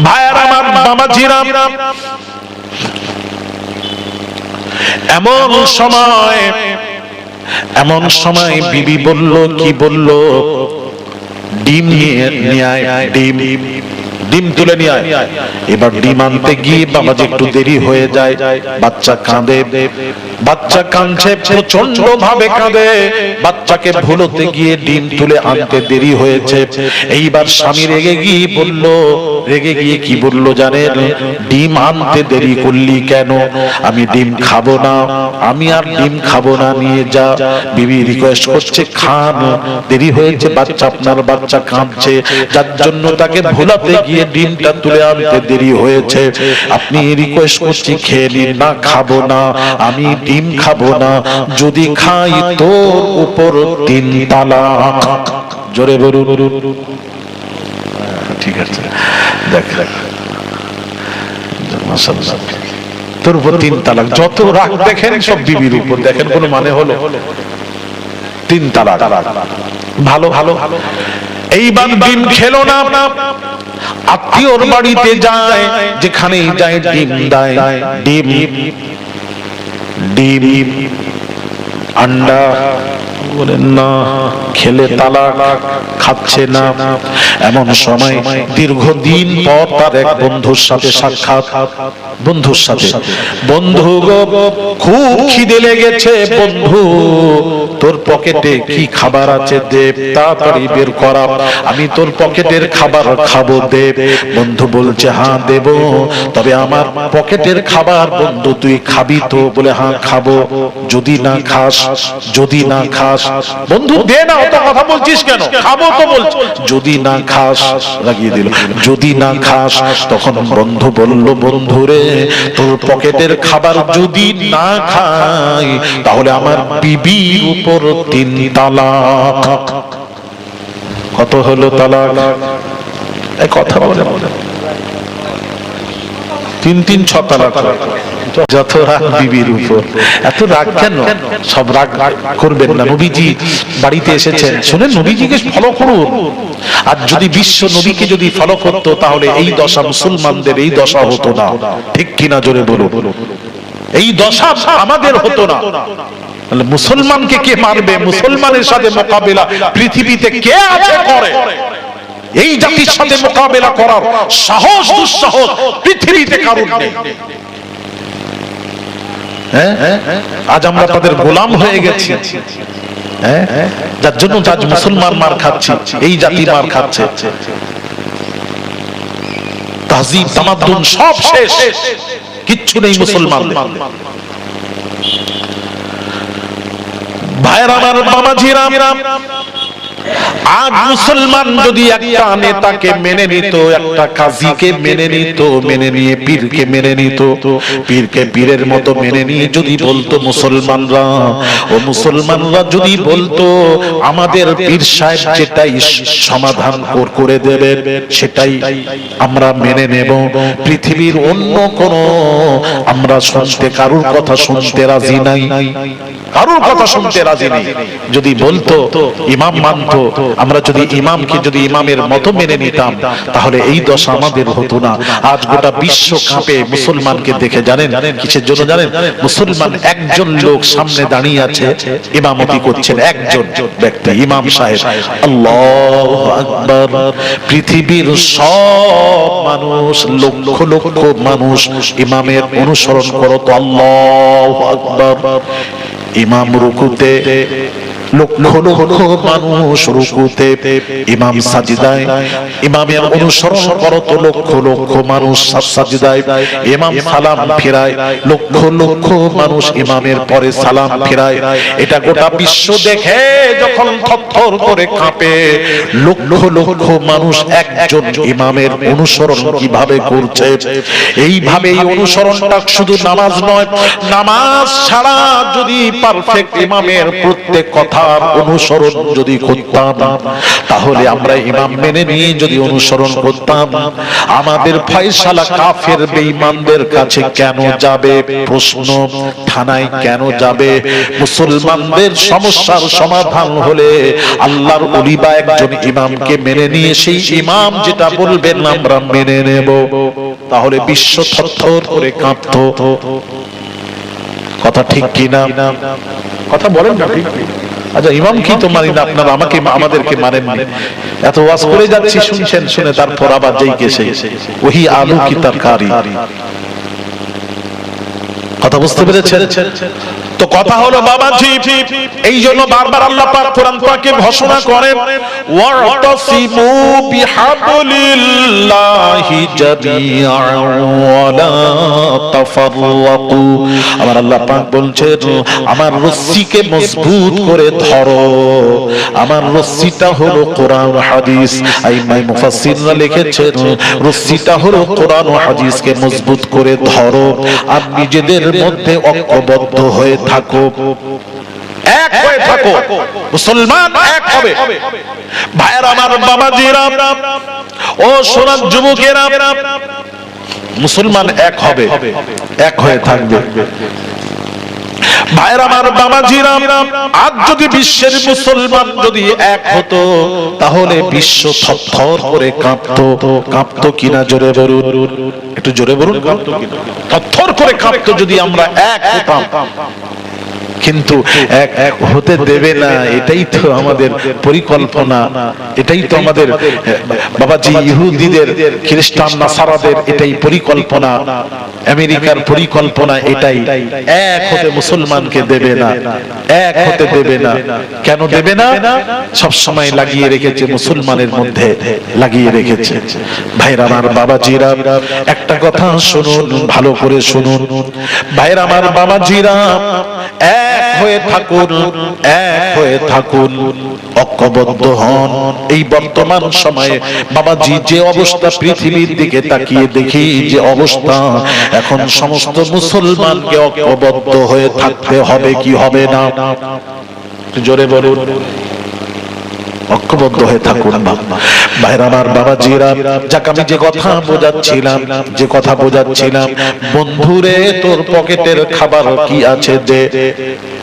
ভাইরা আমার বাবাজিরা, এমন সময় বিবি বলল, কি বলল? ডিম নিয়ে আয়, ডিম তুলে নিয়ে আয়। এবার ডিম আনতে গিয়ে বাবাজি একটু দেরি হয়ে যায়, বাচ্চা কাঁদে, বাচ্চা কাঁদছে, প্রচন্ড ভাবে কাঁদে। বাচ্চাকে ভুলতে গিয়ে ডিম তুলে আনতে দেরি হয়েছে। এইবার স্বামী রেগে গিয়ে কি বলল জানেন? ডিম আনতে দেরি করলি কেন? আমি ডিম খাবো না, আমি আর ডিম খাবো না, নিয়ে যা। বিবি রিকোয়েস্ট করছে, খান, দেরি হয়েছে, বাচ্চা, আপনার বাচ্চা কাঁদছে, যার জন্য তাকে ভুলাতে গিয়ে ডিমটা তুলে আনতে দেরি হয়েছে। আপনি রিকোয়েস্ট করছি, খেয়ে নিন। না, খাবো না, আমি ডিম খাবো না, যদি খাই তোর উপর 3 তালাক। জোরে বলুন। ঠিক আছে, দেখ মাশাআল্লাহ, তোর উপর 3 তালাক। যত রাগ দেখেন সব বিবির উপর, দেখেন কোনো মানে হলো? 3 তালাক। ভালো। এইবার ডিম খেলো না, আত্মীয়র বাড়িতে যায়, যেখানেই যায় ডিম দেয়, ডিম আন্ডা। বলেন না, খেলে তালাক, খাচ্ছে না। এমন সময় দীর্ঘদিন পর তার এক বন্ধুর সাথে সাক্ষাৎ। বন্ধু গো, খুব খিদে লেগেছে, বন্ধু তোর পকেটে কি খাবার আছে দে, তাড়াতাড়ি বের করা, আমি তোর পকেটের খাবার খাবো, দে। বন্ধু বলছে, হ্যাঁ দেব, তবে আমার পকেটের খাবার বন্ধু তুই খাবি তো? বলে, হ্যাঁ খাবো। যদি না খাস, বন্ধু দে না, অত কথা বলছিস কেন? খাবো তো বলছিস। যদি না খাস, লাগিয়ে দিল, যদি না খাস। তখন বন্ধু বলল, বন্ধু রে, তোর পকেটের খাবার যদি না খাই, তাহলে আমার বিবির উপর 3 তালাক। কত হলো তালাক? এই কথা বলে 3 6 তালাক। যত রাগ বিবির উপর, এত রাগ কেন? সব রাগ করবেন না। নবীজি বাড়িতে এসেছেন, শুনেন, নবীজিকে ফলো করুন। আর যদি বিশ্ব নবীকে যদি ফলো করতো, তাহলে এই দশা মুসলমানদের এই দশা হতো না। ঠিক কিনা? জোরে বলুন। এই দশা আমাদের হতো না। মুসলমানকে কে মারবে? মুসলমানের সাথে মোকাবেলা পৃথিবীতে কে আছে করে? এই জাতির সাথে মোকাবেলা করার সাহস, দুঃসাহস পৃথিবীতে কারোর নেই। আজ আমরা তাদের গোলাম হয়ে গেছি, যার জন্য আজ মুসলমান মার খাচ্ছে, এই জাতি মার খাচ্ছে। তাহজিব তামাদ্দুন সব শেষ, কিচ্ছু নেই মুসলমান। ভাইরা আমার, বাবাজিরা, আজ মুসলমান যদি একটা নেতাকে মেনে নিত, একটা কাজীকে মেনে নিত, মেনে নিয়ে পীরকে মেনে নিত, পীরকে পীরের মতো মেনে নিয়ে যদি বলতো মুসলমানরা যদি বলতো আমাদের পীর সাহেব যেটাই সমাধান করে দেবে সেটাই আমরা মেনে নেব, পৃথিবীর অন্য কোন আমরা শুনতে, কারুর কথা শুনতে রাজি নাই, কারুর কথা শুনতে রাজি নেই। যদি বলতো ইমাম মানতো, আমরা যদি ইমামকে, যদি ইমামের মতো মেনে নিতাম, তাহলে এই দশা আমাদের হতো না। আজ গোটা বিশ্ব কাঁপে মুসলমানকে দেখে। জানেন কিসের জন্য? জানেন, মুসলমান একজন লোক সামনে দাঁড়িয়ে আছে, ইমামতি করছেন একজন ব্যক্তি, ইমাম সাহেব। আল্লাহু আকবার। পৃথিবীর সব মানুষ, লক্ষ লক্ষ মানুষ ইমামের অনুসরণ করত। আল্লাহু আকবার। ইমাম রুকুতে, লক্ষ লক্ষ মানুষ রুকুতে, ইমাম সাজদায়, ইমামের অনুসরণ করত লক্ষ লক্ষ মানুষ সাজদায়, ইমাম সালাম ফেরায়, লক্ষ লক্ষ মানুষ ইমামের পরে সালাম ফেরায়। এটা গোটা বিশ্ব দেখে যখন থরথর করে কাঁপে, লক্ষ লক্ষ মানুষ একজন ইমামের অনুসরণ কিভাবে করছে। এইভাবে এই অনুসরণটা শুধু নামাজ নয়, নামাজ ছাড়া যদি পারফেক্ট ইমামের প্রত্যেক কথা কথার অনুসরণ যদি করতাম, তাহলে আমরা ইমাম মেনে নিয়ে যদি অনুসরণ করতাম, আমাদের ফয়সালা কাফের বেঈমানদের কাছে কেন যাবে প্রশ্ন, থানায় কেন যাবে? মুসলমানদের সমস্যার সমাধান হলে আল্লাহর ওলি বা একজন ইমামকে মেনে নিয়ে সেই ইমাম যেটা বলবেন আমরা মেনে নেব, তাহলে বিশ্ব থরথর করে কাঁপতো। কথা ঠিক কিনা? কথা বলেন না ঠিক? আচ্ছা, ইমাম কি তো মানি না আপনারা, আমাকে আমাদেরকে মানেন না। এত ওয়াজ করে যাচ্ছি, শুনছেন, শুনে তারপর আবার যেই কেসে ওহি আলু কি তরকারি। কথা বুঝতে পেরেছেন? তো কথা হলো বাবাজি, এই জন্য বারবার আল্লাহ পাক কোরআন পাকে ঘোষণা করেন ওয়াতাসিমু বিহাবলিল্লাহি জামিআন ওয়া লা তাফাররাকু। আমার আল্লাহ পাক বলছেন আমার রস্সিকে মজবুত করে ধরো। আমার রস্সিটা হলো কোরআন হাদিস। আইমাই মুফাসসিররা লিখেছেন রস্সিটা হলো কোরআন ও হাদিসকে মজবুত করে ধরো আর নিজেদের মধ্যে ঐক্যবদ্ধ হয়ে থাকো, এক হয়ে থাকো। মুসলমান এক হবে। ভাইরা আমার, বাবাজিরা, ও সোনার যুবকেরা, মুসলমান এক হবে, এক হয়ে থাকবে। ভাইরা আমার, বাবাজিরা, আজ যদি বিশ্বের মুসলমান যদি এক হতো, তাহলে বিশ্ব থরথর করে কাঁপতো। কাঁপতো কিনা জোরে বলুন, একটু জোরে বলুন। কাঁপতো কিনা? থরথর করে কাঁপতো যদি আমরা এক হতাম। কিন্তু এক এক হতে দেবে না, এটাই তো আমাদের পরিকল্পনা, এটাই তো আমাদের বাবাজি ইহুদিদের, খ্রিস্টান নাসারাদের এটাই পরিকল্পনা, আমেরিকার পরিকল্পনা এটাই। এক হতে মুসলমানকে দেবে না, এক হতে দেবে না। কেন দেবে না? সব সময় লাগিয়ে রেখেছে মুসলমানের মধ্যে, লাগিয়ে রেখেছে। ভাইরা আমার, বাবাজিরা, একটা কথা শুনুন, ভালো করে শুনুন। ভাইরা আমার, বাবাজিরা, এক হয়ে থাকুন, এক হয়ে থাকুন, ঐক্যবদ্ধ হন। এই বর্তমান সময়ে বাবাজি যে অবস্থা, পৃথিবীর দিকে তাকিয়ে দেখি যে অবস্থা, এখন সমস্ত মুসলমানকে ঐক্যবদ্ধ হয়ে থাকতে হবে কি হবে না? জোরে বলুন। ঐক্যবদ্ধ হয়ে থাকুন ভাইরা আমার, বাবাজিরা। যাকে আমি যে কথা বোঝাচ্ছিলাম, বন্ধুরে তোর পকেটের খাবার কি আছে দে।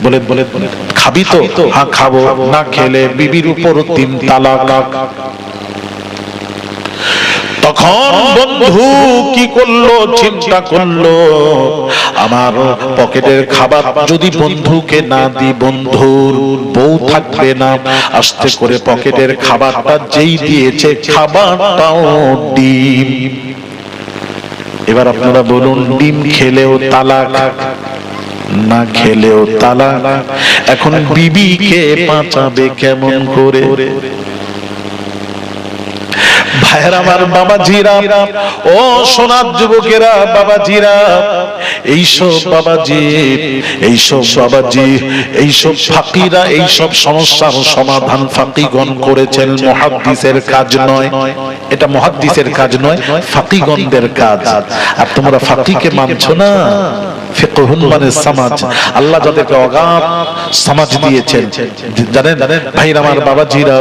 বলেন বলেন, খাবি তো? হ্যাঁ খাবো। না খেলে বিবির উপর 3 তালাক। তখন বন্ধু কি করলো? চিন্তা করলো, আমার পকেটের খাবার যদি বন্ধুকে না দি, বন্ধুর বউ থাকবে না। আস্তে করে পকেটের খাবারটা যেই দিয়েছে, খাবারটাও ডিম। এবার আপনারা বলুন, ডিম খেলেও তালাক, না খেলেও তালাক। এখন বিবিকে বাঁচাবে কেমন করে? ভাইরা আমার, বাবাজিরা, ও সোনার যুবকেরা, বাবাজিরা, এইসব বাবাজি, এইসব বাবাজি, এইসব ফাকিরা, এইসব সমস্যার সমাধান ফাকিগণ করেছেন, মুহাদ্দিসের কাজ নয়। এটা মুহাদ্দিসের কাজ নয়, ফাকিগণদের কাজ। আর তোমরা ফাকিকে মানছো না। ফিকহুন মানে সমাজ। আল্লাহ যাদেরকে অগাধ সমাজ দিয়েছেন, জানেন ভাইরা আমার, বাবাজিরা,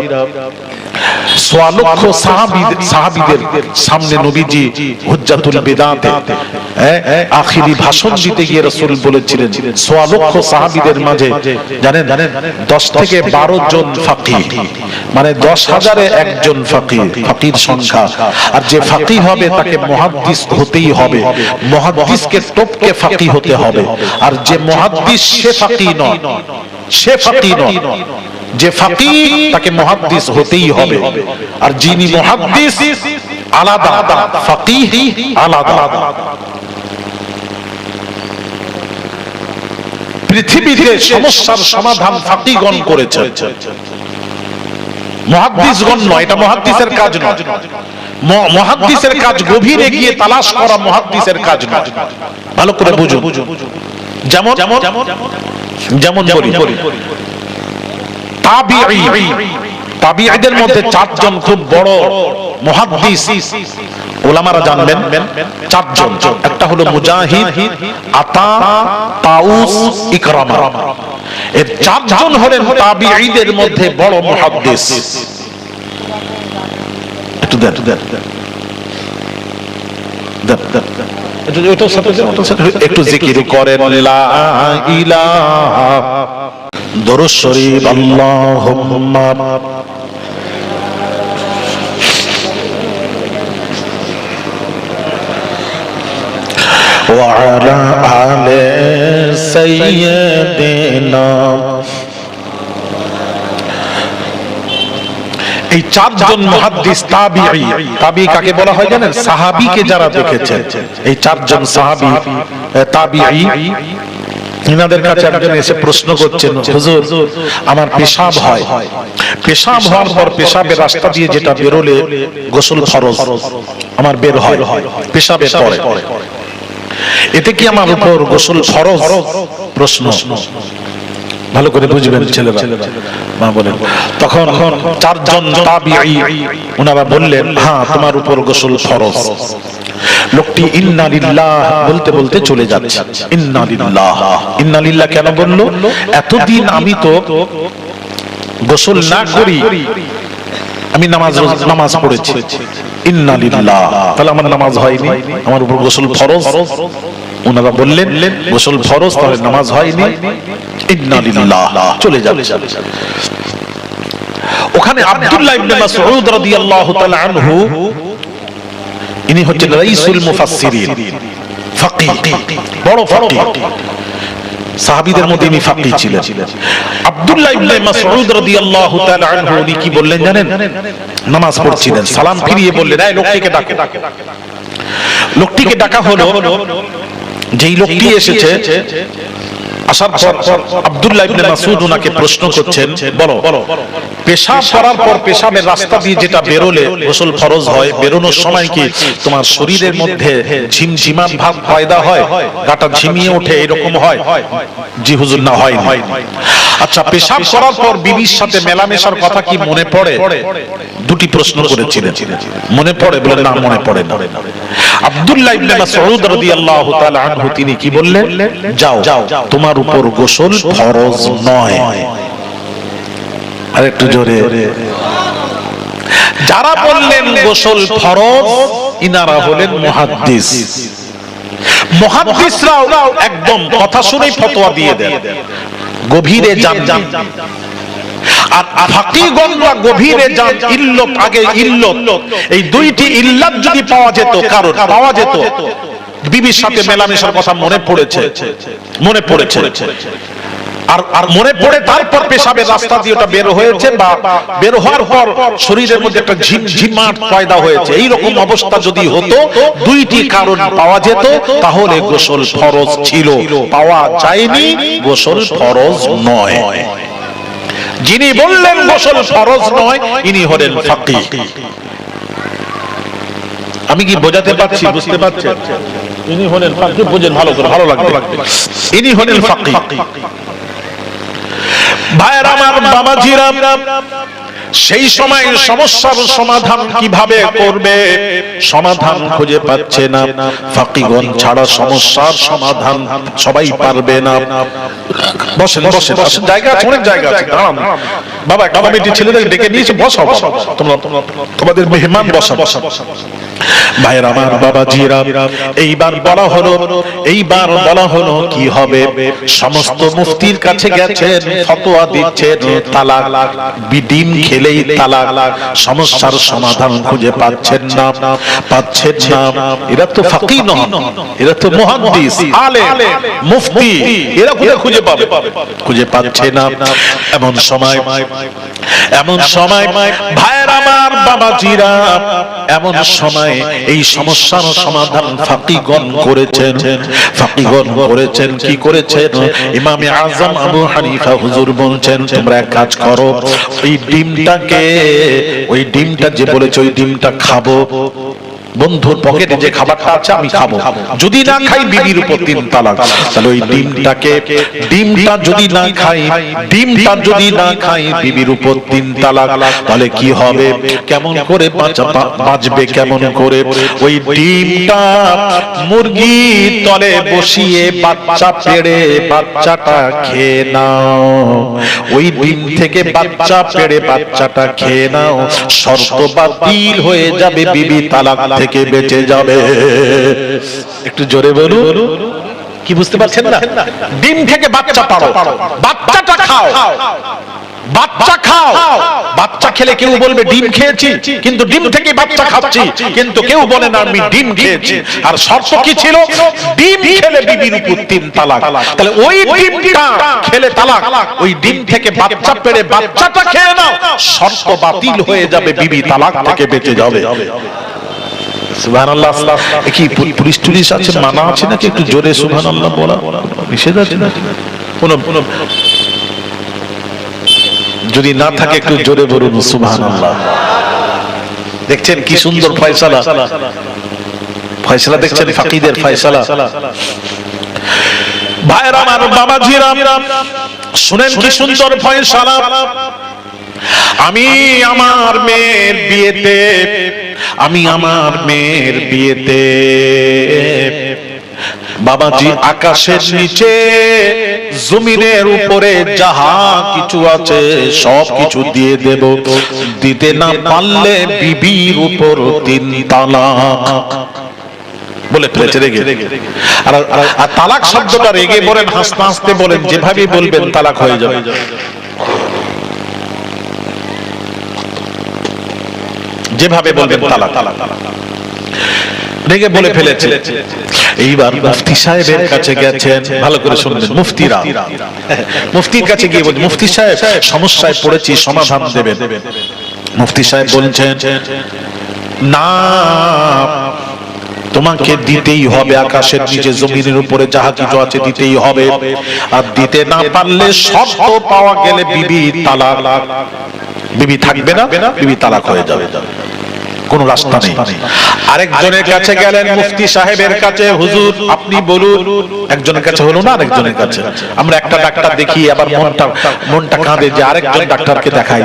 100 লক্ষ সাহাবীদের সামনে নবীজি হুজ্জাতুল বিদাতে আখিরি ভাষণ দিতে গিয়ে রাসূল বলেছিলেন 100 লক্ষ সাহাবীদের মাঝে জানেন 10 থেকে 12 জন ফাকিহ, মানে 10,000-এ একজন ফাকির সংখ্যা। আর যে ফাকিহ হবে তাকে মুহাদ্দিস হতেই হবে, মুহাদ্দিসকে টপকে ফাকিহ হতে হবে। আর যে মুহাদ্দিস সে ফাকিহ নয়, সে ফাকিহ নয়। যে ফাকিহ তাকে মুহাদ্দিস হতেই হবে। আর যিনি মুহাদ্দিস আলাদা, ফাকিহ আলাদা। পৃথিবীতে সমস্যার সমাধান ফাকিহগণ করেছেন, মুহাদ্দিসগণ নয়। এটা মুহাদ্দিসের কাজ নয়। মুহাদ্দিসের কাজ গভীরে গিয়ে তালাশ করা, মুহাদ্দিসের কাজ নয়। ভালো করে বুঝুন। যেমন যেমন বলি, তাবিঈদের মধ্যে 4 জন খুব বড় মুহাদ্দিস উলামারা জানবেন। 4 জন। একটা হলো মুজাহিদ, আতা, তাউস, ইকরামা। এর চারজন হলেন তাবিঈদের মধ্যে বড় মুহাদ্দিস। একটু দেন একটু জিকির করেন লা ইলাহা, দরুদ শরীফ আল্লাহুম্মা ওয়া আলা আলি সাইয়্যিদিনা। এই চারজন মুহাদ্দিস তাবিঈ, তাবিঈ কাকে বলা হয় জানেন? সাহাবীকে যারা দেখেছেন, এই চারজন সাহাবী তাবিঈ। ইনাদের কাছে একজন এসে প্রশ্ন করছেন, হুজুর আমার পেশাব হয়, পেশাব হওয়ার পর পেশাবের রাস্তা দিয়ে যেটা বেরোলে গোসল ফরজ, আমার বের হয় পেশাবের পরে, এতে কি আমার উপর গোসল ফরজ? প্রশ্ন ভালো করে বুঝবেন ছেলেরা, মা বলেন। তখন চারজন তাবিঈ ওনারা বললেন, হ্যাঁ তোমার উপর গোসল ফরজ। লোকটি ইন্না লিল্লাহ বলতে বলতে চলে যাচ্ছে। ইন্না লিল্লাহ, ইন্না লিল্লাহ কেন বলল? এতদিন আমি তো গোসল না করি, আমি নামাজ পড়েছি, ইন্না লিল্লাহ, তাহলে আমার নামাজ হয়নি, আমার উপর গোসল ফরজ। ওনারা বললেন গোসল ফরজ, তাহলে নামাজ হয়নি, ইন্না লিল্লাহ, চলে যাচ্ছে। ওখানে আব্দুল্লাহ ইবনে মাসউদ রাদিয়াল্লাহু তাআলা আনহু, ইনি হচ্ছেন রাইসুল মুফাসসিরিন, ফাকিহ, বড় ফাকিহ, সাহাবীদের মধ্যে ইনি ফাকিহ ছিলেন। আব্দুল্লাহ ইবনে মাসউদ রাদিয়াল্লাহু তাআলা আনহু উনি কি বললেন জানেন? নামাজ পড়ছিলেন, সালাম ফিরিয়ে বললেন, এই লোকটিকে ডাকো। লোকটিকে ডাকা হলো, যেই লোকটি এসেছে, আসার পর আব্দুল্লাহ ইবনে মাসউদ ওনাকে প্রশ্ন করছেন, বলো পেশাব করার পর পেশাবের রাস্তা দিয়ে যেটা বেরোলে গোসল ফরজ হয়, বেরোনোর সময় কি তোমার শরীরের মধ্যে ঝিমঝিমাত ভাব পয়দা হয়, গাটা ঝিমিয়ে ওঠে, এরকম হয়? জি হুজুর, না হয়। আচ্ছা, পেশাব করার পর বিবির সাথে মেলামেশার কথা কি মনে পড়ে? দুটি প্রশ্ন করেছিলেন, মনে পড়ে? বলে না, মনে পড়ে না। আব্দুল্লাহ ইবনে মাসউদ রাদিয়াল্লাহু তাআলা আনহু তিনি কি বললেন? যাও, তোমার উপর গোসল ফরজ নয়। আরেকটু জোরে। যারা বললেন গোসল ফরজ, ইনারা হলেন মুহাদ্দিস। মুহাদ্দিসরাও একদম কথা শুনেই ফতোয়া দিয়ে দেন, গভীরে যান। আর ফাকিহগণরা গভীরে যান, ইল্লত, আগে ইল্লত, এই দুইটি ইল্লাত যদি পাওয়া যেত, কারণ পাওয়া যেত বিবির সাথে মেলামেশার কথা মনে পড়েছে, আর মনে পড়ে তারপর পেশাবের রাস্তা দিয়ে ওটা বের হয়েছে, বা বের হওয়ার পর শরীরের মধ্যে একটা ঝিমঝিমাট পয়দা হয়েছে, এইরকম অবস্থা যদি হতো, দুইটি কারণ পাওয়া যেত, তাহলে গোসল ফরজ ছিল। পাওয়া যায়নি, গোসল ফরজ নয়। যিনি বললেন গোসল ফরজ নয়, ইনি হলেন ফাকিহ। আমি কি বোঝাতে পারছি? বুঝতে পারছেন? ইনি হলেন ফাকিহ। বুঝেন ভালো করে, ভালো লাগবে। ইনি হলেন ফাকিহ। ভাইরা আমার, বাবাজিরা, সেই সময় সমস্যার সমাধান কিভাবে করবে সমাধান খুঁজে পাচ্ছে না। ফাকিহগণ ছাড়া সমস্যার সমাধান সবাই পারবে না। বসেন, জায়গা আছে, অনেক জায়গা আছে, দাঁড়ান। বাবা কমিটি ছেলেদের ডেকে নিয়েছে, বসো, তোমরা তোমাদের মেহমান বসা। ভাইরা আমার, বাবাজিরা, এইবার বলা হলো কি হবে। সমস্ত মুফতির কাছে গেছেন, ফতোয়া দিচ্ছেন তালাক, ডিম খেলেই তালাক, সমস্যার সমাধান খুঁজে পাচ্ছেন না। এরা তো ফাকিহ নয়, এরা তো মুহাদ্দিস, আলেম, মুফতি, এরা কোথায় খুঁজে পাবে? খুঁজে পাচ্ছে না। এমন সময় ভাইরা আমার, বাবাজিরা, এমন সময় এই সমস্যার সমাধান ফাকিহগণ করেছেন। কি করেছেন? ইমামে আযম আবু হানিফা হুজুর বলছেন, তোমরা এক কাজ করো, ওই ডিমটা যে বলেছে ওই ডিমটা খাবো, বন্ধুর পকেটে যে খাবারটা আছে আমি খাবো, যদি না খাই বিবির উপর 3 তালাক। তাহলে ওই ডিমটা যদি না খাই বিবির উপর 3 তালাক, তাহলে কি হবে? কেমন করে বাঁচবে? কেমন করে? ওই ডিমটা মুরগির তলে বসিয়ে বাচ্চা পেড়ে বাচ্চাটা খেয়ে নাও। ওই ডিম থেকে বাচ্চা পেড়ে বাচ্চাটা খেয়ে নাও, শর্ত বাতিল হয়ে যাবে, বিবি তালাক থেকে বেঁচে যাবে। একটু জোরে বলুন, কি বুঝতে পারছেন না? ডিম থেকে বাচ্চা পারো, বাচ্চাটা খাও, বাচ্চা খাও। বাচ্চা খেলে কেউ বলবে ডিম খেয়েছি, কিন্তু ডিম থেকে বাচ্চা খাচ্ছি, কিন্তু কেউ বলে না আমি ডিম খেয়েছি। আর শর্ত কি ছিল? ডিম খেলে বিবির উপর 3 তালাক। তাহলে ওই ডিমটা খেলে তালাক, ওই ডিম থেকে বাচ্চা পেড়ে বাচ্চাটা খেয়ে নাও, শর্ত বাতিল হয়ে যাবে, বিবি তালাক থেকে বেঁচে যাবে। সুবহানাল্লাহ। কি পুলিশ আছে, মানা আছে নাকি একটু জোরে সুবহানাল্লাহ বলা? নিষেধ আছে না? কোন যদি না থাকে একটু জোরে বলুন সুবহানাল্লাহ। দেখছেন কি সুন্দর ফয়সালা দেখছেন, ফাকিদের ফয়সালা। ভাইরা আমার, বাবাজিরা, শুনেন কি সুন্দর ফয়সালা। আমি আমার মেয়ের বিয়েতে বাবাজি আকাশের নিচে জমিনের উপরে যাহা কিছু আছে সব কিছু দিয়ে দেব, দিতে না পারলে বিবির উপর 3 তালাক বলে ফেলেছে রেগে। আর তালাক শব্দটা রেগে বলেন, হাসতে হাসতে বলেন, যেভাবে বলবেন তালাক হয়ে যাবে। যেভাবে বলবেন তালাক, রেগে বলে ফেলেছে। এইবার মুফতি সাহেবের কাছে গেছেন, ভালো করে শুনবেন, মুফতির কাছে গিয়ে বলছেন, মুফতি সাহেব সমস্যায় পড়েছি, সমাধান দেবেন। মুফতি সাহেব বলছেন, না, তোমাকে দিতেই হবে, আকাশের নিচে জমিনের উপরে যাহা কিছু আছে দিতেই হবে। আর দিতে না পারলে শর্ত পাওয়া গেলে বিবি তালাক, বিবি থাকবে না, বিবি তালাক হয়ে যাবে, কোন রাস্তা নেই। আরেকজনের কাছে গেলেন, মুফতি সাহেবের কাছে, হুজুর আপনি বলুন। একজনের কাছে হলো না, আরেকজনের কাছে। আমরা একটা ডাক্তার দেখি, আবার মনটা কাঁদে যে আরেকজন ডাক্তারকে দেখাই,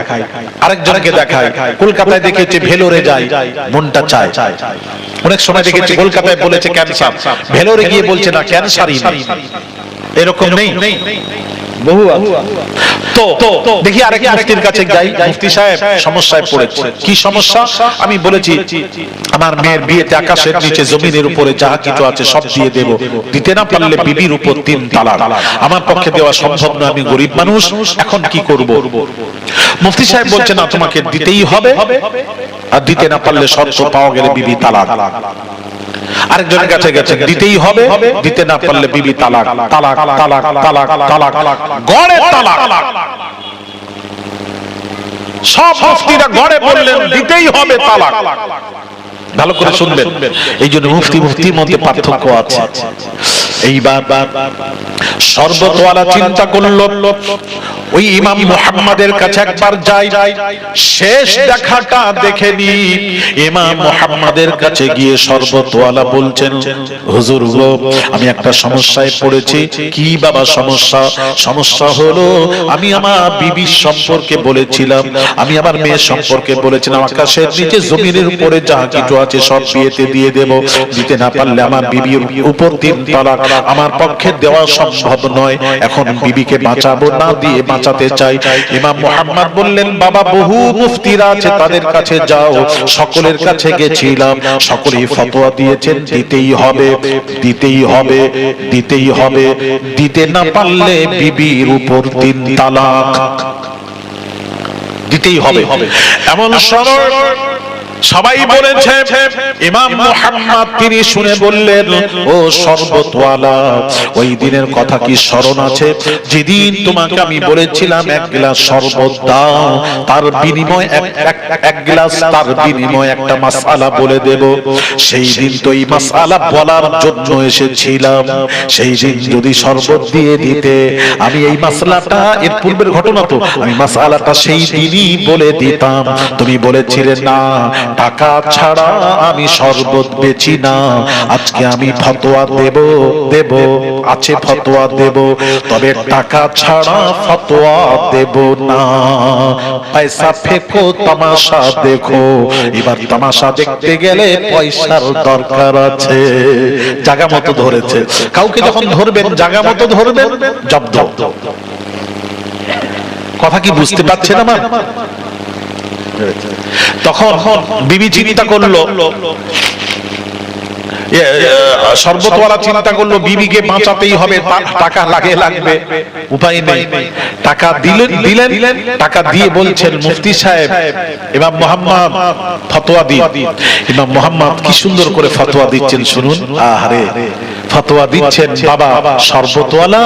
আরেকজনকে দেখাই। কলকাতায় দেখেছি ভেলোরে যাই, মনটা চায়। অনেক সময় দেখেছি কলকাতায় বলেছে ক্যান্সার, ভেলোরে গিয়ে বলছে না ক্যান্সারই নেই। এরকম নেই, বহু তো দেখি আরেক মুফতির কাছে যাই, মুফতি সাহেব সমস্যায় পড়েছে। কি সমস্যা? আমি বলেছি আমার মেয়ের বিয়েতে আকাশের নিচে জমিনের উপরে যাহা কিছু আছে সব দিয়ে দেব, দিতে না পারলে বিবির উপর 3 তালাক। আমার পক্ষে দেওয়া সম্ভব না, আমি গরিব মানুষ, এখন কি করব? মুফতি সাহেব বলছে না, তোমাকে দিতেই হবে, আর দিতে না পারলে শর্ত পাওয়া গেলে বিবি তালাক। আরেকজনের কাছে গেছে, দিতেই হবে, দিতে না পারলে বিবি তালাক, তালাক, তালাক, তালাক, তালাক, গড়ে তালাক। সব মুফতিরা গড়ে বললেন দিতেই হবে তালাক। ভালো করে শুনবেন, এই জন্য মুফতির মধ্যে পার্থক্য আছে। এইবার শরবতওয়ালা চিন্তা করল, ওই ইমাম মুহাম্মাদের কাছে একবার যাই, শেষ দেখাটা দেখে নি। ইমাম মুহাম্মাদের কাছে গিয়ে শরবতওয়ালা বলছেন, হুজুর গো, আমি একটা সমস্যায় পড়েছি। কি বাবা সমস্যা? সমস্যা হলো আমি আমার বিবির সম্পর্কে বলেছিলাম, আমি আমার মেয়ের সম্পর্কে বলেছিলাম আকাশের নিচে জমিনের উপরে যাহা কিছু আছে সব বিয়েতে দিয়ে দেব, দিতে না পারলে আমার বিবির উপর 3 তালাক। আমার পক্ষে দেওয়া সম্ভব নয়, এখন বিবিকে বাঁচাবো, না দিয়ে বাঁচাতে চাই। ইমাম মুহাম্মদ বললেন, বাবা বহু মুফতিরা আছে, তাদের কাছে যাও। সকলের কাছে গেছিলাম, সকলেই ফতোয়া দিয়েছেন দিতেই হবে, দিতেই হবে, দিতেই হবে, দিতে না পারলে বিবির উপর 3 তালাক, দিতেই হবে। এমন সরল সবাই বলেছে। ইমাম মুহাম্মদ তিনি শুনে বললেন, ও শরবতওয়ালা, ওই দিনের কথা কি স্মরণ আছে যেদিন তোমাকে আমি বলেছিলাম 1 গ্লাস শরবত দাও, তার বিনিময়ে এক গ্লাস, তার বিনিময়ে একটা মাসআলা বলে দেব। সেই দিন তো এই মাসআলা বলার জন্য এসেছিলাম। সেই দিন যদি শরবত দিয়ে দিতে, আমি এই মাসআলাটা, এর পূর্বের ঘটনা তো, আমি মাসআলাটা সেই দিনই বলে দিতাম। তুমি বলেছিলে না, টাকা ছাড়া আমি শরবত বেচি না, আজকে আমি ফতোয়া দেব আছে ফতোয়া দেব, তবে টাকা ছাড়া ফতোয়া দেব না। পয়সা ফেকো তামাশা দেখো, এবার তামাশা দেখতে গেলে পয়সার দরকার আছে। জায়গা মতো ধরেছে, কাউকে যখন ধরবেন জায়গা মতো ধরবেন, জব্দ। কথা কি বুঝতে পারছেন আমার? তখন বিবি চিন্তা করলো, শরবতওয়ালা চিন্তা করলো বিবিকে বাঁচাতেই হবে, টাকা লাগবে, উপায় নেই। টাকা দিলেন, টাকা দিয়ে বলছেন মুফতি সাহেব ইমাম মুহাম্মদ ফতোয়া দিন। ইমাম মুহাম্মদ কি সুন্দর করে ফতোয়া দিচ্ছেন শুনুন। আরে ফতোয়া দিচ্ছেন, বাবা শরবতওয়ালা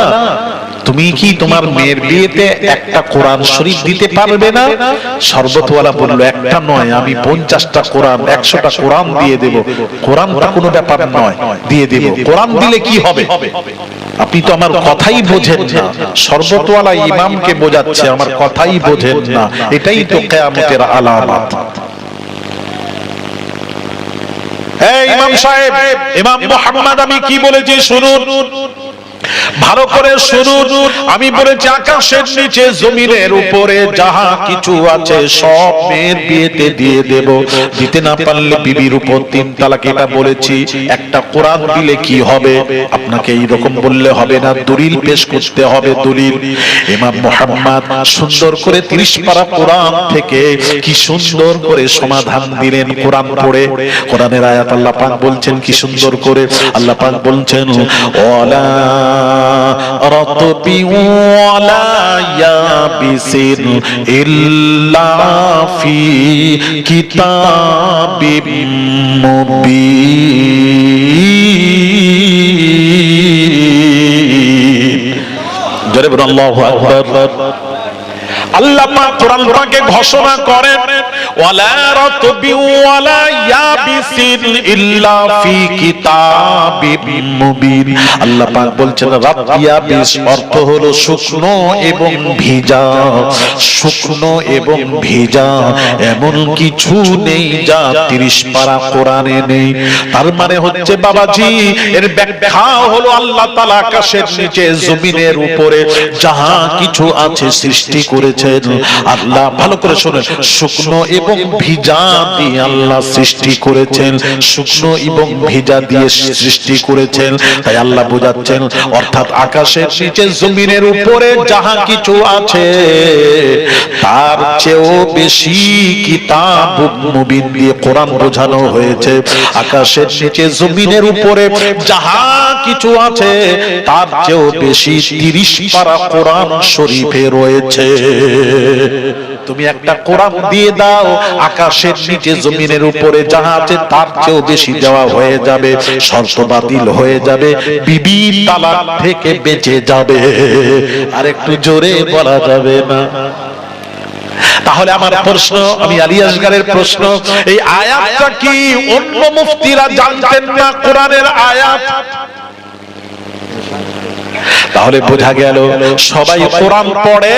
তুমি কি তোমার মেয়ের বিয়েতে একটা কোরআন শরীফ দিতে পারবে না? শরবতওয়ালা বলল, একটা নয়, আমি 50টা কোরআন 100টা কোরআন দিয়ে দেব। কোরআনটা কোনো ব্যাপার নয়, দিয়ে দেব। কোরআন দিলে কি হবে? আপনি তো আমার কথাই বোঝেন না। শরবতওয়ালা ইমামকে বোঝাচ্ছে, আমার কথাই বোঝেন না। এটাই তো কিয়ামতের আলামত। এই ইমাম সাহেব, ইমাম মুহাম্মদ আমি কি বলেছি শুনুন, ভালো করে শুনুন। আমি বলেছি আকাশের নিচে জমিনের উপরে যাহা কিছু আছে সব মেয়ের বিয়েতে দিয়ে দেব। দিতে না পারলে বিবির উপর 3 তালাক, এটা বলেছি। একটা কোরআন দিলে কি হবে? আপনাকে এইরকম বললে হবে না, দলিল পেশ করতে হবে, দলিল। ইমাম মুহাম্মদ সুন্দর করে 30 পারা কোরআন থেকে কি সুন্দর করে সমাধান দিলেন কোরআন পড়ে। কোরআনের আয়াত আল্লাহ পাক বলছেন কি সুন্দর করে, আল্লাহ পাক বলছেন ওয়ালা রতবি ওয়ালা ইয়াবিসিন ইল্লা ফি কিতাবিম মুবিন। জোরে বলুন আল্লাহু আকবার। আল্লাহ পাক কোরআন পাকে ঘোষণা করেন ওয়ালা রাতবি ওয়ালা ইয়াবিসিন ইল্লা ফি কিতাবিম মুবিন। আল্লাহ পাক বলছেন রাতিয়াবিস অর্থ হলো শুকনো এবং ভিজা। শুকনো এবং ভিজা এমন কিছু নেই যা 30 পারা কোরআনে নেই। তার মানে হচ্ছে বাবাজি, এর ব্যাখ্যা হলো আল্লাহ তাআলা আকাশের নিচে জমিনের উপরে যাহা কিছু আছে সৃষ্টি করেছেন। আল্লাহ ভালো করে শুনেন, শুকনো এবং ভিজা দিয়ে আল্লাহ সৃষ্টি করেছেন, শুকনো এবং ভিজা দিয়ে সৃষ্টি করেছেন। তাই আল্লাহ বোঝাচ্ছেন, অর্থাৎ আকাশের নিচে জমিনের উপরে যাহা কিছু আছে তার চেয়েও বেশি কিতাব মুবিন দিয়ে কোরআন বোঝানো হয়েছে। আকাশের নিচে জমিনের উপরে যাহা কিছু আছে তার চেয়েও বেশি 30 পারা কোরআন শরীফে রয়েছে। তুমি একটা কোরআন দিয়ে দাও, আকাশের নিচে জমিনের উপরে যাহা আছে তার চেয়েও বেশি দেওয়া হয়ে যাবে, শর্ত বাতিল হয়ে যাবে, বিবি তালাক থেকে বেঁচে যাবে। আর একটু জোরে বলা যাবে না? তাহলে আমার প্রশ্ন, আমি আলী আসগারের প্রশ্ন, এই আয়াতটা কি অন্য মুফতিরা জানতেন না কোরআনের আয়াত? তাহলে বোঝা গেল সবাই কোরআন পড়ে,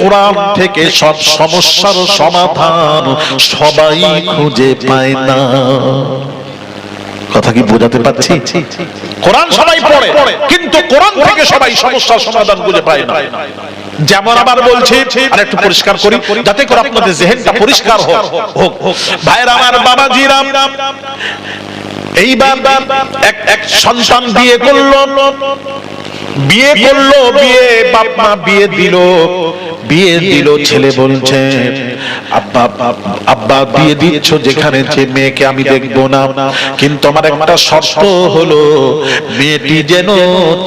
কোরআন থেকে সব সমস্যার সমাধান সবাই খুঁজে পায় না। কথা কি বোঝাতে পারছি? কোরআন সবাই পড়ে কিন্তু কোরআন থেকে সবাই সমস্যার সমাধান খুঁজে পায় না। যেমন আবার বলছি, আর একটু পরিষ্কার করি যাতে করে আপনাদের জেহেনটা পরিষ্কার হোক। ভাইরা আমার, বাবাজিরা, এইবার এক সন্তান বিয়ে করলো, বিয়ে বাপ মা বিয়ে দিল, ছেলে বলছে আব্বা বিয়ে দিচ্ছ যেখানে, যে মেয়েকে আমি দেখবো না, কিন্তু আমার একটা শর্ত হলো মেয়েটি যেন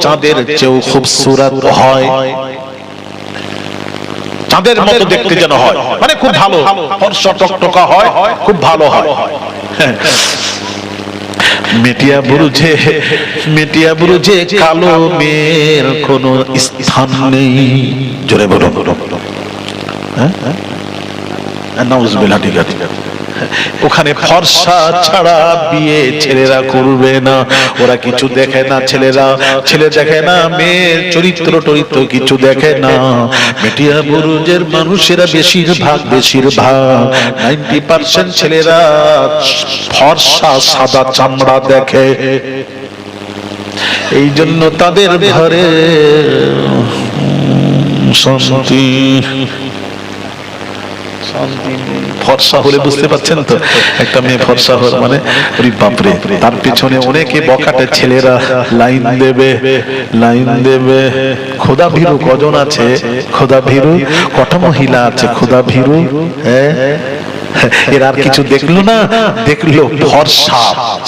চাঁদের চেয়েও খুবসুরত হয়, চাঁদের মতো দেখতে যেন হয়, মানে খুব ভালো ফর্সা টকটকা হয়, খুব ভালো হয়। মেটিয়া বুরুজে কালো মেয়ের কোনো স্থান নেই। জোরে বলো। নাউজুবিল্লাহ। ঠিক আছে, ওখানে ফর্সা ছাড়া বিয়ে ছেলেরা করবে না, ওরা কিছু দেখে না, ছেলে দেখে না, মেয়ের চরিত্র কিছু দেখে না। মেটিয়া বুরুজের মানুষেরা বেশিরভাগ 90% ছেলেরা ফর্সা সাদা চামড়া দেখে। এই জন্য তাদের ঘরে শান্তি ফর্সা হলে বুঝতে পারছেন তো, একটা মেয়ে ফর্সা হল মানে বাপরে, তার পিছনে অনেকে বখাটে ছেলেরা লাইন দেবে। খোদা ভীরু কজন আছে? খোদা ভীরু কত মহিলা আছে খোদা ভীরু? এর আর কিছু দেখলো না, দেখলো ফর্সা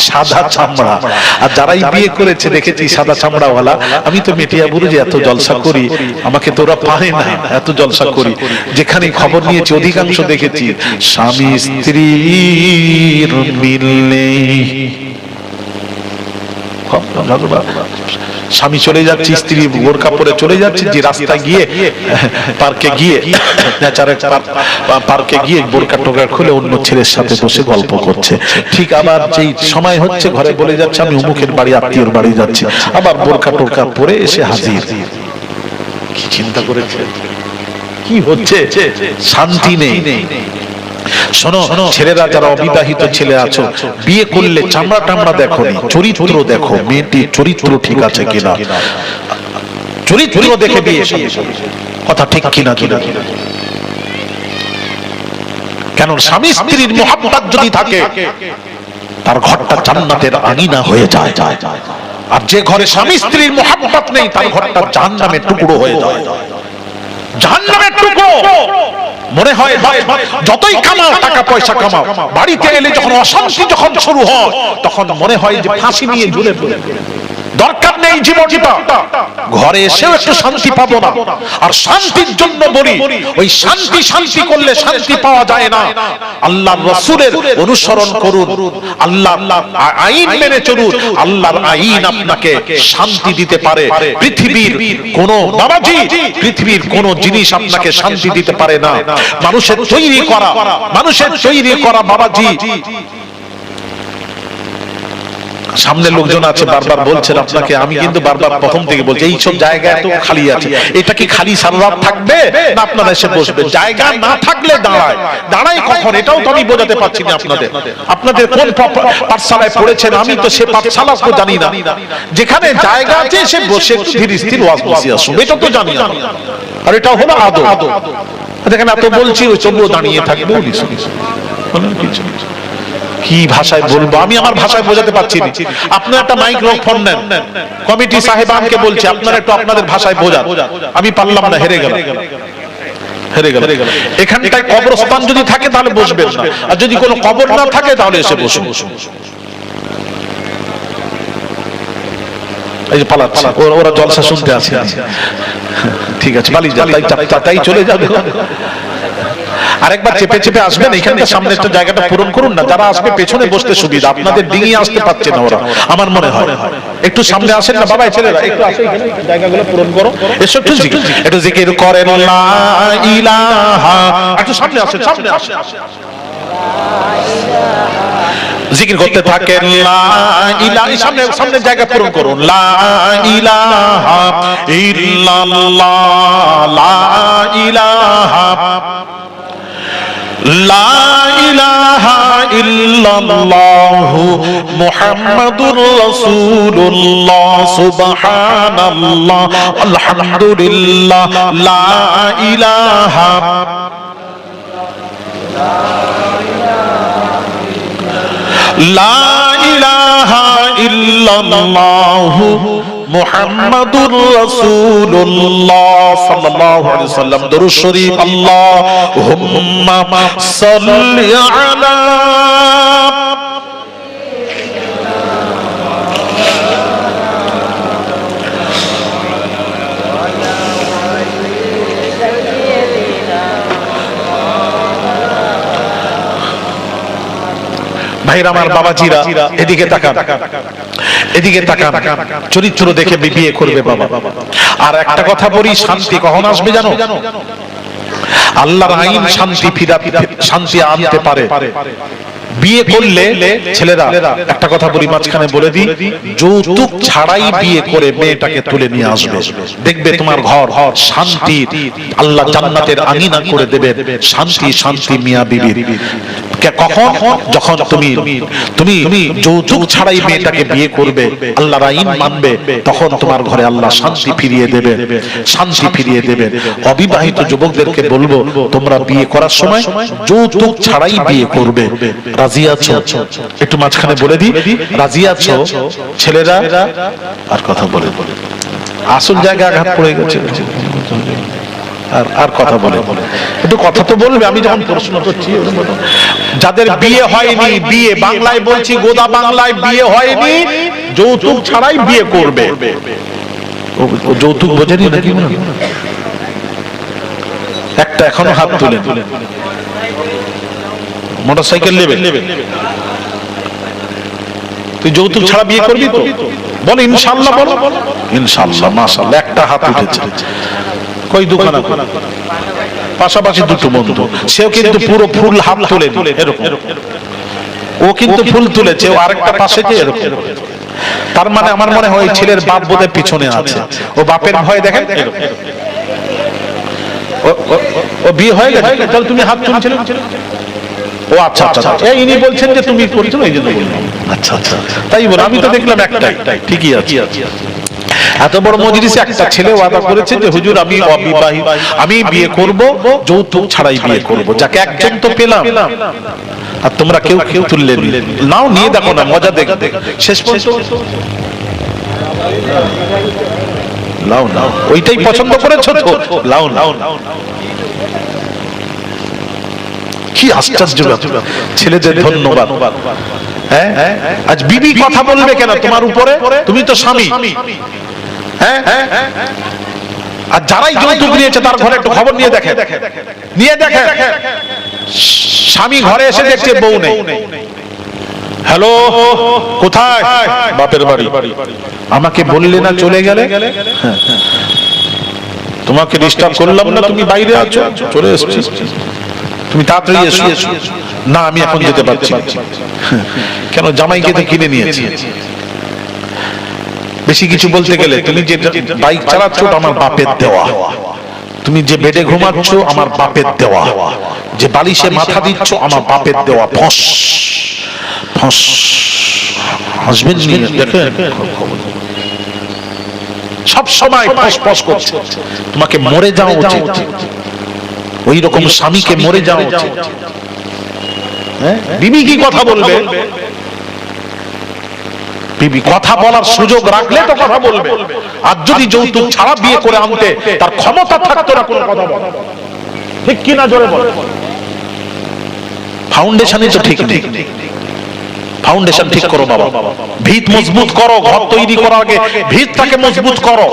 সাদা চামড়া। আর যারাই বিয়ে করেছে দেখেছি সাদা চামড়াওয়ালা। আমি তো মেটিয়া বুরুজে এত জলসা করি, আমাকে তো ওরা পারে না, এত জলসা করি। যেখানে খবর নিয়েছি অধিকাংশ দেখেছি স্বামী স্ত্রীর মিল নেই। স্বামী চলে যাচ্ছে, স্ত্রী বোরকা পরে চলে যাচ্ছে, যে রাস্তায় গিয়ে পার্কে গিয়ে বোরকা টোকা খুলে অন্য ছেলের সাথে বসে গল্প করছে। ঠিক আবার যেই সময় হচ্ছে ঘরে বলে যাচ্ছে আমি অমুকের বাড়ি, আত্মীয়র বাড়ি যাচ্ছি, আবার বোরকা টোকা পরে এসে হাজির। কি চিন্তা করেছে, কি হচ্ছে? শান্তি নেই। শোনো ছেলেরা, যারা অবিবাহিত ছেলে আছো, বিয়ে করলে চামড়া টামড়া দেখো, চরিত্র দেখো, মেয়েটির চরিত্র ঠিক আছে কিনা, চরিত্র দেখে বিয়ে। কথা ঠিক কিনা? কেন স্বামী স্ত্রীর মহব্বত যদি থাকে তার ঘরটা জান্নাতের আঙিনা হয়ে যায়। আর যে ঘরে স্বামী স্ত্রীর মহব্বত নেই তার ঘরটা জাহান্নামের টুকরো হয়ে যায়। জাহান্নামের টুকরো। মনে হয় যতই কামাও, টাকা পয়সা কামাও, বাড়িতে এলে যখন অশান্তি যখন শুরু হয় তখন মনে হয় যে ফাঁসি নিয়ে ঝুলে পড়ে। দরকার নেই জীবনটা, ঘরে এসেও একটু শান্তি পাবো না। আর শান্তির জন্য বলি, ওই শান্তি করলে শান্তি পাওয়া যায় না। আল্লাহর রাসূলের অনুসরণ করুন, আল্লাহর আইন মেনে চলুন। আল্লাহর আইন আপনাকে শান্তি দিতে পারে। পৃথিবীর কোন বাবাজি, পৃথিবীর কোন জিনিস আপনাকে শান্তি দিতে পারে না। মানুষের তৈরি করা বাবাজি। সামনে লোকজন আছে বারবার বলছেন আপনাকে, আমি কিন্তু বারবার প্রথম থেকে বলছি এই সব জায়গা এত খালি আছে, এটা কি খালি সারা রাত থাকবে না আপনারা এসে বসবে? জায়গা না থাকলে দাঁড়ায় কখন, এটাও তো আমি বোঝাতে পারছি না আপনাদের কোন পাঠশালায় পড়েছেন, আমি তো সে পাঠশালা তো জানি না। যেখানে জায়গা আছে সে বসে ধীরে স্থির ওয়াজ বসে আসুন, এটা তো জানি না। আর এটা হলো আদব। দেখেন এত বলছি ওই চন্দ্র দাঁড়িয়ে থাকবে, কি ভাষায় বলবো আমি, আমার ভাষায় বোঝাতে পারছি না। আপনার একটা মাইক্রোফোন নেন, কমিটি সাহেবানকে বলছি আপনারা একটু আপনাদের ভাষায় বোঝান। আমি পারলাম না, হেরে গেল। এখানটায় কবরস্থান যদি থাকে তাহলে বসবেন না, আর যদি কোনো কবর না থাকে তাহলে এসে বসুন। এই যে পালাচ্ছে, ওরা জলসা শুনতে আসে। ঠিক আছে, পালিয়ে যান, তাই চলে যাবে। আরেকবার চেপে আসবেন, এখানে সামনে একটা জায়গাটা পূরণ করুন না। যারা আসবে পেছনে বসতে সুবিধা, আপনাদের ডিঙিয়ে আসতে পারছে না ওরা, আমার মনে হয়। একটু সামনে আসেন না বাবা, ছেলেরা একটু আসো, এখানে জায়গাগুলো পূরণ করো। এসো একটু জিকির করেন লা ইলাহা। একটু সামনে আসেন, জিকির করতে থাকেন লা ইলাহা। সামনে জায়গা পূরণ করুন। লা ইলাহা ইল্লাল্লাহ, লা ইলাহা, লা ইলাহা ইল্লাল্লাহু মুহাম্মাদুর রাসূলুল্লাহ, সুবহানাল্লাহ, আলহামদুলিল্লাহ, লা ইলাহা, লা ইলাহা ইল্লাল্লাহু মুহাম্মাদুর রাসূলুল্লাহ সাল্লাল্লাহু আলাইহি ওয়াসাল্লাম। দরুদ শরীফ। আল্লাহুম্মা সাল্লি আলা ভাইরা আমার, বাবাজিরা এদিকে তাকান, চরিত্র দেখে বিয়ে করবে বাবা। আর একটা কথা বলি, শান্তি কখন আসবে জানো? আল্লাহর আইন শান্তি আনতে পারে। বিয়ে করলে ছেলেরা, একটা কথা বলি মাঝখানে বলে দিই, যৌতুক ছাড়াই বিয়ে করে মেয়েটাকে তুলে নিয়ে আসবে, দেখবে তোমার ঘর শান্তি, আল্লাহ জান্নাতের আঙিনা করে দেবে, শান্তি শান্তি মিয়া বিবি। কখন? যখন তুমি যৌতুক ছাড়াই মেয়েটাকে বিয়ে করবে, আল্লাহর আইন মানবে, তখন তোমার ঘরে আল্লাহ শান্তি ফিরিয়ে দেবে, শান্তি ফিরিয়ে দেবে। অবিবাহিত যুবকদেরকে বলবো, তোমরা বিয়ে করার সময় যৌতুক ছাড়াই বিয়ে করবে। রাজি আছো? একটু মাঝখানে বলে দিই, রাজি আছো ছেলেরা? আর কথা বলে আসল জায়গায় আঘাত পড়ে গেছে। আর কথা বলে একটু কথা তো বলবে। আমি যখন প্রশ্ন করছি, যাদের বিয়ে হয়নি, বিয়ে বাংলায় বলছি, গোদা বাংলায় বিয়ে হয়নি, যৌতুক ছাড়াই বিয়ে করবে। যৌতুক বোঝেনি নাকি? একটা এখনো হাত তুলে, মোটরসাইকেল নেবে, তুই যৌতুক ছাড়া বিয়ে করবি তো? বল ইনশাআল্লাহ, বল ইনশাআল্লাহ, মাশাআল্লাহ। একটা হাত উঠেছে। কই দোকান? পাশাপাশি দুটো বন্ধু, সেও কিন্তু পুরো ফুল হাত তুলে এরকম, ও কিন্তু ফুল তুলেছে, ও আরেকটা পাশে যে এরকম। তার মানে আমার মনে হয় ছেলের বাপ বোধহয় পিছনে আছে, ও বাপের ভয় দেখেন। ও বিয়ে হয়ে গেছে, তাহলে তুমি হাত তুলছিলে? ও আচ্ছা আচ্ছা, ইনি বলছেন যে তুমি করেছো, এই জন্য বললাম। আচ্ছা আচ্ছা, তাই বল। আমি তো দেখলাম একটাই, ঠিকই আছে। এত বড় মজলিসে একটা ছেলে ওয়াদা করেছে যে হুজুর আমি অবিবাহিত, আমি বিয়ে করব, যৌতুক ছাড়াই বিয়ে করব। যাকে একজন তো পেলাম, আর তোমরা কেউ তুললে নাও, নিয়ে দেখো না, মজা দেখবে। শেষ পর্যন্ত লাও নাও, ওইটাই পছন্দ করেছো তো, লাও নাও। কি আশ্চর্য ছেলেদের, ধন্যবাদ। হ্যাঁ, আজ বিবি কথা বলবে কেন তোমার উপরে? তুমি তো স্বামী। হ্যাঁ, আর যারাই যৌতুক নিয়েছে তার ঘরে একটু খবর নিয়ে দেখে, স্বামী ঘরে এসে দেখছে বউ নেই। হ্যালো, কোথায়? বাপের বাড়ি। আমাকে বললে না চলে গেলে? তোমাকে ডিস্টার্ব করলাম না, তুমি বাইরে আছো, চলে এসেছি, তুমি তাড়াতাড়ি এসো। না আমি এখন যেতে পারছি। কেন? জামাইকে তো কিনে নিয়েছি। বেশি কিছু বলতে গেলে, তুমি যে বাইক চালাচ্ছ আমার বাপের দেওয়া, তুমি যে বেডে ঘুমাচ্ছ আমার বাপের দেওয়া, যে বালিশে মাথা দিচ্ছ আমার বাপের দেওয়া। ফস ফস হাসবেন্ড নিয়ে দেখে সব সময় ফস ফস করছে। তোমাকে মরে যাওয়া উচিত, ওই রকম স্বামীকে মরে যাওয়া উচিত। বিবি কি কথা বলবে? বিবি কথা বলার সুযোগ রাখলে তো কথা বলবে। আর যদি যৌতুক ছাড়া বিয়ে করে আনতে তার ক্ষমতা থাকতো না কোনো কথা বলা, ঠিক কিনা জোরে বল। ফাউন্ডেশনই তো ঠিক নেই। ফাউন্ডেশন ঠিক করো বাবা, ভিত মজবুত করো। ঘর তৈরি করার আগে ভিতটাকে মজবুত করো।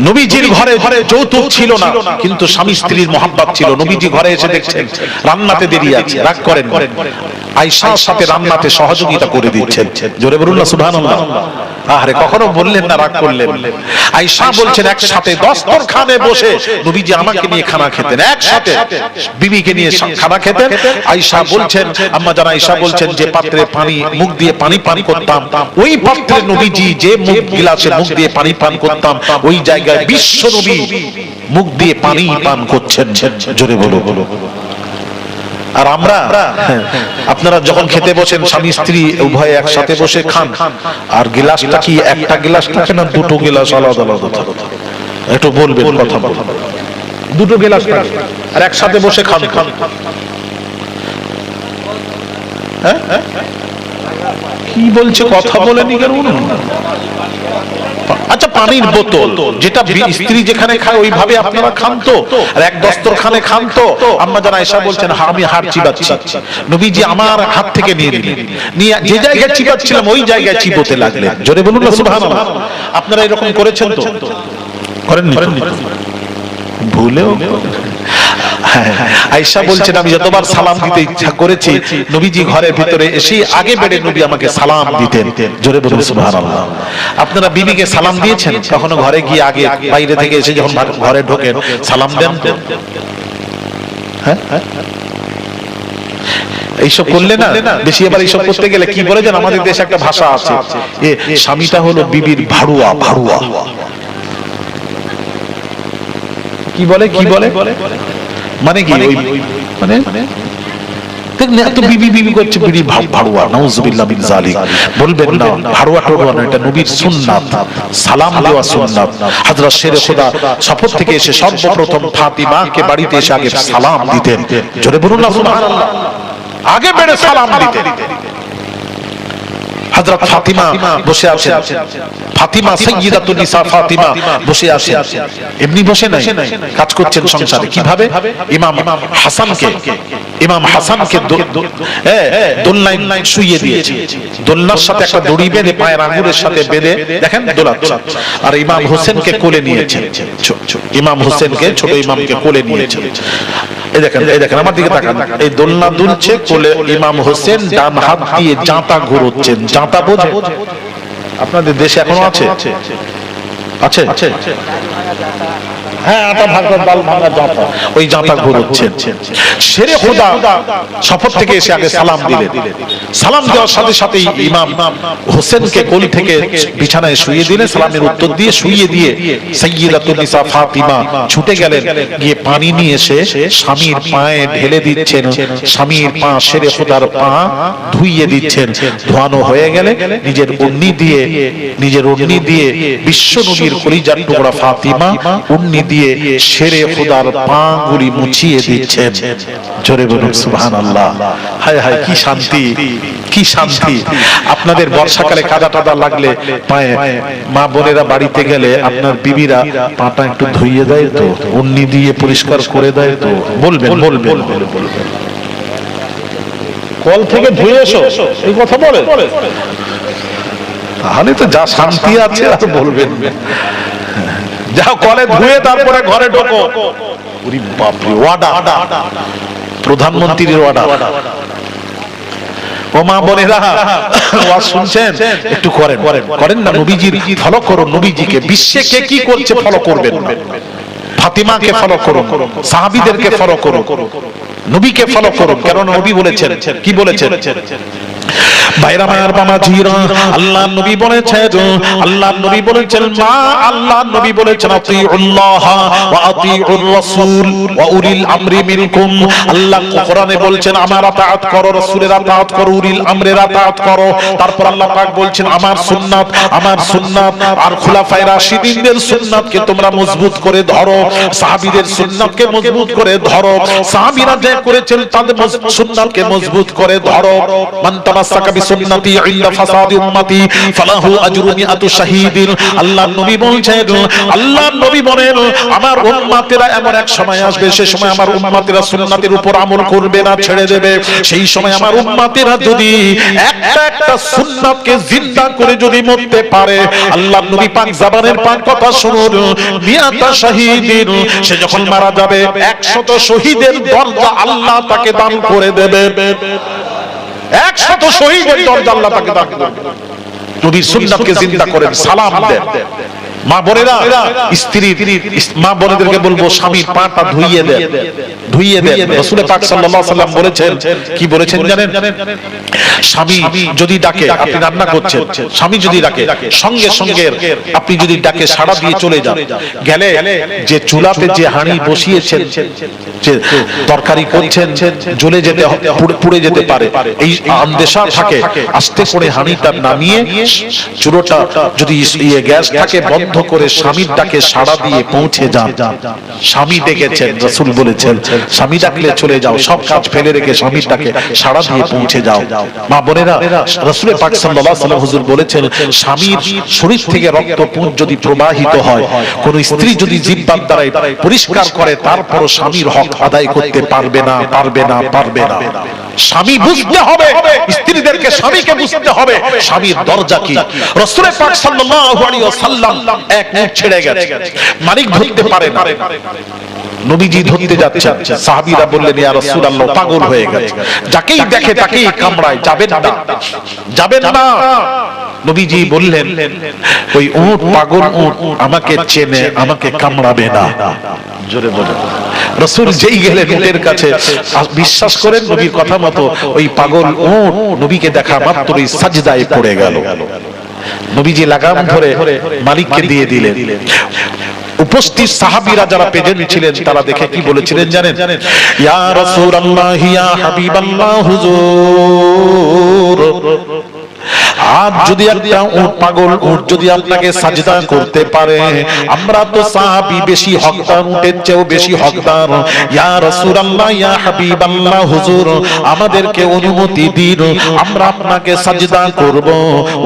নবীজির ঘরে যৌতুক ছিল না, কিন্তু স্বামী স্ত্রীর মহব্বত ছিল। নবীজি ঘরে এসে দেখছেন রান্নাতে দেরি আছে, রাগ করেন, আয়েশার সাথে রান্নাতে সহযোগিতা করে দিচ্ছেন। জোরে বলুন না সুবহানাল্লাহ। আরে কখনো বললেন না, রাগ করলেন। আয়েশা বলছেন একসাথে দস্তরখানে বসে নবীজি আমাকে নিয়ে খানা খেতেন, একসাথে বিবিকে নিয়ে খানা খেতেন। আয়েশা বলছেন, আম্মা জান আয়েশা বলছেন, যে পাত্রে পানি মুখ দিয়ে পানি পান করতাম, ওই পাত্রে নবীজি যে মুখ গিলাসে মুখ দিয়ে পানি পান করতাম, ওই জায়গায় বিশ্ব নবী মুখ দিয়ে পানি পান করছেন। জোরে বলো। আর আমরা, আপনারা যখন খেতে বসেন স্বামী স্ত্রী উভয়ে একসাথে বসে খান, আর গিলাসটা কি একটা গিলাস থাকে না দুটো গিলাস আলাদা আলাদা থাকে? একটু বলবেন, কথা বলবেন। দুটো গিলাস থাকে আর একসাথে বসে খান। হ্যাঁ, কি বলছে? কথা বলেনি কেন? আচ্ছা, পানির বোতল যেটা স্ত্রী যেখানে খায় ওইভাবে আপনারা খান তো, আর এক দস্তরখানে খান তো? আম্মা জান আয়েশা বলছেন, আমি হাত চিবাচ্ছি, নবীজি আমার হাত থেকে নিয়ে নিলেন, নিয়ে যে জায়গায় চিবাচ্ছিলাম ওই জায়গায় চিবোতে লাগলেন। জোরে বলুন না সুবহানাল্লাহ। আপনারা এরকম করেছেন তো? করেননি? ভুলেও আয়েশা বলছেন আমি যতবার সালাম দিতে ইচ্ছা করেছি নবীজি ঘরের ভিতরে এসে আগে বেড়ে নবী আমাকে সালাম দিতেন। জোরে বলুন সুবহানাল্লাহ। আপনারা বিবিকে সালাম দিয়েছেন কখনো? ঘরে গিয়ে আগে বাইরে থেকে এসে যখন ঘরে ঢোকেন সালাম দেন তো? হ্যাঁ, এইসব করলে না বেশি। এবার এইসব করতে গেলে কি বলে জান, আমাদের দেশে একটা ভাষা আছে, স্বামীটা হলো বিবির ভাড়ুয়া। ভাড়ুয়া কি বলে? কি বলে মানে কি? ওই মানে বিবি বিবি করছে, বিবি ভাড়ুয়া। নাউজুবিল্লাহ মিন যালিক। বলবেন না ভাড়ুয়া টাড়ুয়া না, এটা নবীর সুন্নাত, সালাম দেওয়া সুন্নাত। হযরত শেরে খোদা সফর থেকে এসে সর্বপ্রথম ফাতিমাকে বাড়িতে এসে আগে সালাম দিতেন। জোরে বলুন না সুবহানাল্লাহ। আগে বেড়ে সালাম দিতেন। হযরত ফাতিমা বসে আছেন, ফাতিমা সাইয়্যিদাতুন নিসা ফাতিমা বসে আছেন, এমনি বসে নাই, কাজ করছেন সংসারে। কিভাবে? ইমাম হাসানকে দোলনায় শুইয়ে দিয়েছে, দোলনার সাথে একটা দড়ি বেঁধে পায়ের আঙ্গুলের সাথে বেঁধে দেখেন দোলাচ্ছে। আর ইমাম হোসেনকে কোলে নিয়েছেন, ইমাম হোসেনকে, ছোট ইমামকে কোলে নিয়েছেন। এই দেখেন আমার দিকে তাকান, এই দোলনা দুলছে, কোলে ইমাম হোসেন, ডান হাত দিয়ে জাঁতা ঘুরোচ্ছেন। জাঁতা বোঝে? আপনাদের দেশে এখনো আছে? আছে? হ্যাঁ, আটা ভাঙা, ডাল ভাঙা জাঁতা, ওই জাঁতা ঘুরোচ্ছেন। শেরে খোদা সফর থেকে এসে আগে সালাম দিলেন। সালাম দেওয়ার সাথে সাথেই ইমাম হোসেনকে কোল থেকে বিছানায় শুইয়ে দিলেন। সালামের উত্তর দিয়ে শুইয়ে দিয়ে সাইয়্যিদাতুন নিসা ফাতিমা ছুটে গেলেন, গিয়ে পানি নিয়ে এসে স্বামীর পায়ে ঢেলে দিচ্ছেন। স্বামীর পা, শেরে খোদার পা ধুইয়ে দিচ্ছেন। ধোয়ানো হয়ে গেলে নিজের ওড়নি দিয়ে বিশ্ব নবীর কলিজার টুকরা ফাতিমা ওড়নি দিয়ে শেরে খোদার পা গুলি মুছিয়ে দিচ্ছেন। জোরে বলুন সুবহানাল্লাহ। হায় হায়, কি শান্তি, কি শান্তি। আপনাদের বর্ষাকালে কাদা টাদা লাগলে পায়ে, মা বোনেরা বাড়িতে গেলে আপনার বিবিরা পাটা একটু ধুইয়ে দেয় তো, ওড়নি দিয়ে পরিষ্কার করে দেয় তো? বলবেন কল থেকে ধুয়ে এসো, এই কথা বলে? তাহলে তো যা শান্তি আছে আর বলবেন। যাও কলে ধুয়ে তারপরে ঘরে ঢোকো। ওরে বাপ রে, ওয়াদা, প্রধানমন্ত্রীর ওয়াদা। ও মা বোনেরা, ওয়াজ শুনছেন? একটু করেন না, নবীজির ফলো করুন। নবীজিকে বিশ্বে কে কি করছে ফলো করবেন। ফাতিমাকে ফলো করুন, সাহাবীদেরকে ফলো করুন, নবীকে ফলো করুন। কারণ নবী বলেছেন, কি বলেছেন? ভাইরা মায়ের বাবা জিরা, আল্লাহ নবী বলেছেন মা, আল্লাহ নবী বলেছেন আতিউল্লাহ ওয়া আতিউর রাসূল ওয়া উলিল আমরি মিনকুম। আল্লাহ কোরআনে বলছেন আমার আতাত করো, রাসূলের আতাত করো, উলিল আমরের আতাত করো। তারপর আল্লাহ পাক বলছেন আমার সুন্নাত আর খুলাফায়ে রাশিদিনদের সুন্নাতকে তোমরা মজবুত করে ধরো, সাহাবীদের সুন্নাতকে মজবুত করে ধরো। সাহাবীরা যা করেছেন তাদের সুন্নাতকে মজবুত করে ধরো। মান তামাসসাকা বিসুন্নতি ইল্লা ফাসাদি উম্মতি ফালাহু আজরু মিআতু শাহীদিন। আল্লাহ নবী বলেন আমার উম্মতেরা এমন এক সময় আসবে, সে সময় আমার উম্মতেরা সুন্নাতের উপর আমল করবে না, ছেড়ে দেবে। সেই সময় আমার উম্মতেরা যদি একটা সুন্নাতকে জিন্দা করে যদি মরতে পারে, আল্লাহ নবী পাক জবানের পাক কথা শুনুন, মিআতা শাহীদিন, সে যখন মারা যাবে 100 শহীদের দরজা আল্লাহ তাকে দান করে দেবে। 100 শহীদের দরজা আল্লাহ তাকে দান করবে। নবীর সুন্নাতকে জিন্দা করেন, সালাম দেন। মা বোনেরা, মা বোনেদেরকে বলবো স্বামীর পাটা ধুইয়ে দেন। রাসূল পাক সাল্লাল্লাহু আলাইহি ওয়াসাল্লাম বলেছেন, কি বলেছেন জানেন? স্বামী যদি ডাকে, আপনি রান্না করছেন, স্বামী যদি ডাকে সঙ্গে সঙ্গে আপনি যদি ডাকে সাড়া দিয়ে চলে যান, গেলে যে চুলাতে যে হাঁড়ি বসিয়েছেন, যে তরকারি করছেন, জ্বলে যেতে, পুড়ে যেতে পারে, এই আন্দেশা থাকে। আস্তে করে হাঁড়িটা নামিয়ে চুলোটা যদি গ্যাস থাকে বন্ধ করে স্বামীর ডাকে সাড়া দিয়ে পৌঁছে যান। স্বামী ডেকেছেন, রাসূল বলেছেন স্বামী ডাকলে চলে যাও, সব কাজ ফেলে রেখে স্বামীর ডাকে সাড়া দিয়ে পৌঁছে যাও। মা বোনেরা, রাসূল পাক সাল্লাল্লাহু আলাইহি ওয়াসাল্লাম হুজুর বলেছেন স্বামীর শরীর থেকে রক্তপুঞ্জ যদি প্রবাহিত হয়, কোন স্ত্রী যদি জিহ্বার দ্বারা পরিষ্কার করে, তারপরও স্বামীর হক আদায় করতে পারবে না। স্বামী বুঝতে হবে, স্ত্রীদেরকে স্বামীকে বুঝতে হবে স্বামীর দরজা কি। রাসূল পাক সাল্লাল্লাহু আলাইহি ওয়াসাল্লাম এক মুখ ছেড়ে গেছে, মালিক ধরতে পারে না। নবীজি ধরতে যাচ্ছেন, সাহাবীরা বললেন ইয়া রাসূলুল্লাহ পাগল হয়ে গেছে, যাকেই দেখে তাকেই কামড়ায়, যাবেন না, যাবেন না। নবীজি বললেন ওই উট পাগল উট আমাকে চেনে, আমাকে কামড়াবে না। জোরে বলেন। রাসূল যেই গেলেন উটের কাছে, বিশ্বাস করেন নবীর কথা মতো ওই পাগল উট নবীকে দেখা মাত্রই সাজদায় পড়ে গেল। নবীজি লাগাম ধরে মালিককে দিয়ে দিলেন। উপস্থিত সাহাবীরা যারা প্রেজেন্ট ছিলেন তারা দেখে কি বলেছিলেন জানেন? ইয়া রাসূলুল্লাহ, ইয়া হাবিবাল্লাহ, হুজুর আজ যদি একটা উট পাগল উট যদি আপনাকে সাজদা করতে পারে, আমরা তো সাহাবী বেশি হকদার, উটের চেয়েও বেশি হকদার। ইয়া রাসূলুল্লাহ, ইয়া হাবিবাল্লাহ, হুজুর আমাদেরকে অনুমতি দিন, আমরা আপনাকে সাজদা করব,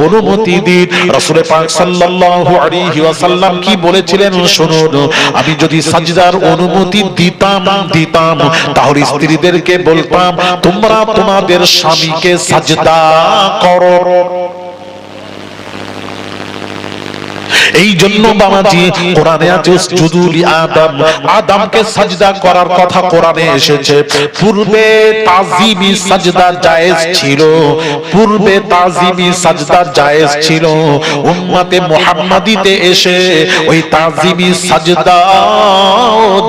অনুমতি দিন। রাসূল পাক সাল্লাল্লাহু আলাইহি ওয়াসাল্লাম কি বলেছিলেন শুনুন, আমি যদি সাজদার অনুমতি দিতাম তাহলে স্ত্রীদেরকে বলতাম তোমরা তোমাদের স্বামীকে সাজদা করো। এই জন্য বাবাজি কোরআনে আছে সুজুদুল আদম, আদমকে সাজদা করার কথা কোরআনে এসেছে। পূর্বে তাজিমি সাজদা জায়েজ ছিল, পূর্বে তাজিমি সাজদা জায়েজ ছিল। উম্মতে মুহাম্মাদিতে এসে ওই তাজিমি সাজদা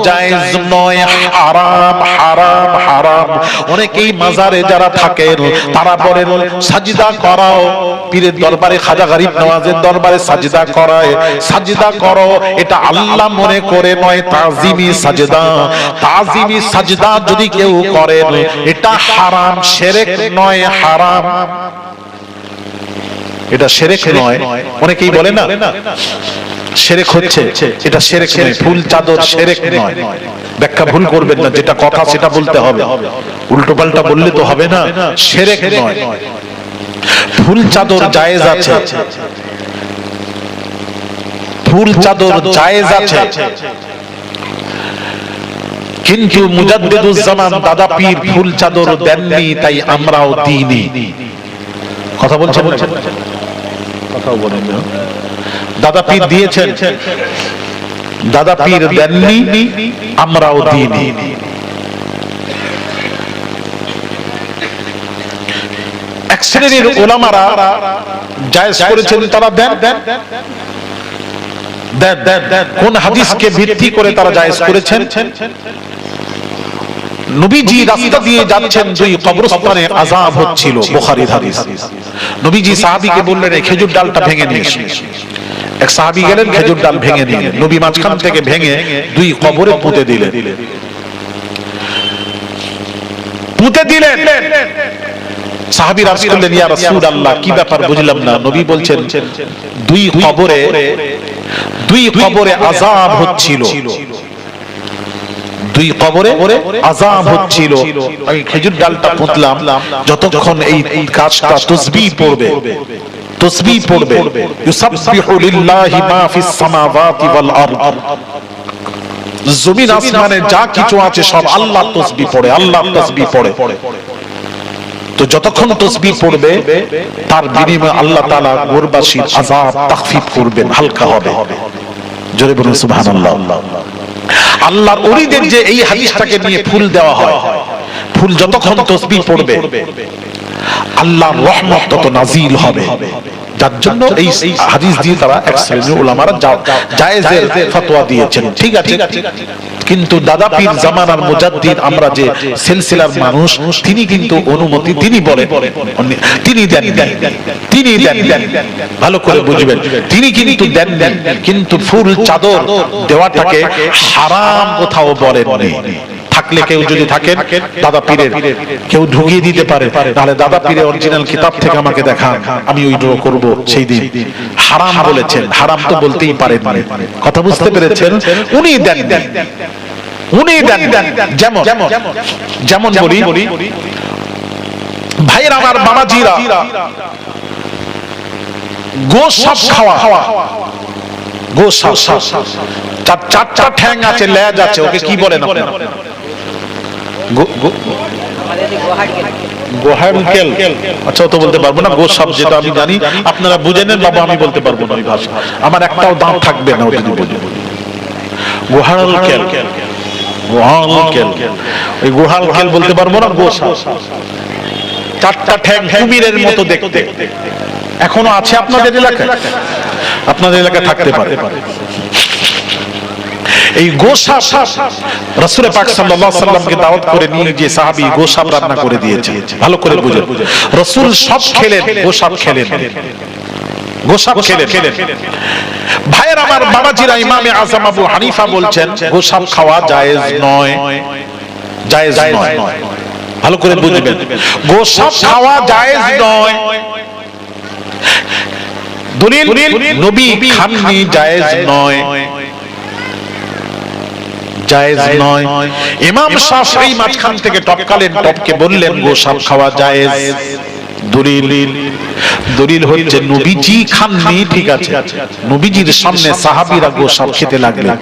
জায়েজ নয়, হারাম হারাম হারাম। অনেকেই মাজারে যারা থাকেন তারা বলেন সাজদা করাও, পীরের দরবারে খাজা গরিব নওয়াজের দরবারে সাজদা করায়, সাজদা করো, এটা আল্লাহ মনে করে নয়, তাজিমি সাজদা। তাজিমি সাজদা যদি কেউ করে এটা হারাম, শিরক নয়, হারাম। এটা শিরক নয়, অনেকেই বলে না শিরক হচ্ছে, এটা শিরক নয়। ফুল চাদর শিরক নয়, ব্যাখ্যা ভুল করবেন না, যেটা কথা সেটা বলতে হবে, উল্টো পাল্টা বললে তো হবে না। শিরক নয়, ফুল চাদর জায়েজ আছে, ফুল চাদর জায়েজ আছে, কিন্তু মুজাদ্দিদুজ জামান দাদা পীর ফুল চাদর দেননি, তাই আমরাও দিইনি। কথা বলছেন, কথাও বলেন না। দাদা পীর দিয়েছেন, দাদা পীর দেননি, আমরাও দিইনি। এক শ্রেণীর উলামারা জায়েজ করেছেন, তারা দেন। কোন হাদিসকে ভিত্তি করে তারা জায়েজ করেছেন? নবীজি রাস্তা দিয়ে যাচ্ছেন, দুই কবরস্থানে আযাব হচ্ছিল, বুখারীর হাদিস। নবীজি সাহাবীকে বললেন এই খেজুর ডালটা ভেঙে নিয়ে এসো। এক সাহাবী গেলেন, খেজুর ডাল ভেঙে নিয়ে নবী মাঝখান থেকে ভেঙে দুই কবরে পুঁতে দিলেন, পুঁতে দিলেন। সাহাবীরা আরজ করলেন ইয়া রাসূলুল্লাহ কি ব্যাপার বুঝলাম না। নবী বলছেন দুই কবরে আযাব হচ্ছিল, দুই কবরে আযাব হচ্ছিল। আমি খেজুর ডালটা পুঁতলাম, যতক্ষণ এই কাজটা তাসবিহ পড়বে, তাসবিহ পড়বে, ইউসাববিহু লিল্লাহি মা ফিস সামাওয়াতি ওয়াল আরদ, জমিন আসমানে যা কিছু আছে সব আল্লাহ তাসবিহ পড়ে, আল্লাহ তাসবিহ পড়ে। তো যতক্ষণ তাসবিহ পড়বে তার বিনিময়ে আল্লাহ তাআলা গোরবাসীর আযাব তাখফিফ করবেন, হালকা হবে। জোরে বলুন সুবহানাল্লাহ। আল্লাহর ওলিদের যে এই হাদিসটাকে নিয়ে ফুল দেওয়া হয়, ফুল যতক্ষণ তাসবিহ পড়বে আল্লাহর রহমত তত নাজিল হবে। যার জন্য এই হাদিস দিয়ে তারা এক শ্রেণীর উলামারা জায়েজের ফতোয়া দিয়েছেন। ঠিক আছে, কিন্তু দাদা পীর জামানার মুজাদ্দিদ, আমরা যে সিলসিলার মানুষ, তিনি কিন্তু অনুমতি তিনি বলেন, তিনি দেন, তিনি দেন, ভালো করে বুঝবেন, তিনি কিন্তু দেন। কিন্তু ফুল চাদর দেওয়াটাকে হারাম কোথাও বলেননি। থাকলে কেউ যদি থাকেন দাদা পীরের, কেউ ঢুকিয়ে দিতে পারে, তাহলে দাদা পীরের অরিজিনাল কিতাব থেকে আমাকে দেখান, আমি ওই ড্র করব। সেই দিন হারাম বলেছেন, হারাম তো বলতেই পারেন, কথা বুঝতে পেরেছেন? উনি দেন, উনি দেন। যেমন যেমন বলি ভাইয়ের আমার বাবাজিরা, গোশাব খাওয়া, গোশাব চারটা ঠ্যাং আছে, লেজ আছে, ওকে কি বলেন আপনারা? গোহাড়কেল। আচ্ছা তো বলতে পারবো না, গোশাব যেটা আমি জানি, আপনারা বুঝে নেন বাবা, আমি বলতে পারবো না ওই ভাষা, আমার একটাও দাঁত থাকবে না যদি বলি। গোহাড়কেল গোহালকেল, ওই গোহালকেল বলতে পারবো না, গোসা, চারটা ঠ্যাং কুমিরের মতো দেখতে, এখনো আছে আপনাদের এলাকায়? আপনাদের এলাকায় থাকতে পারে। এই গোসাপ রাসূল পাক সাল্লাল্লাহু আলাইহি সাল্লামকে দাওয়াত করে নিয়ে গিয়ে সাহাবী গোসাপ রান্না করে দিয়েছে। ভালো করে বুঝুন, রাসূল সব খেলেন, গোসাপ খেলেন, গোসাপ খেলেন। ভাইয়ের আমার, বাবাজিরা, ইমামে আযম আবু হানিফা বলছেন গোসাপ খাওয়া জায়েজ নয়, জায়েজ নয়। ভালো করে বুঝবেন, গোসাপ খাওয়া জায়েজ নয়। দলিল, নবী খাননি, জায়েজ নয়, জায়েজ নয়। ইমাম শাফঈ মাঝখান থেকে টপকালেন, টপকে বললেন গোসাপ খাওয়া জায়েজ। দলিল হচ্ছে নবীজি খাননি, ঠিক আছে, নবীজির সামনে সাহাবীরা গোসাপ খেতে লাগলেন,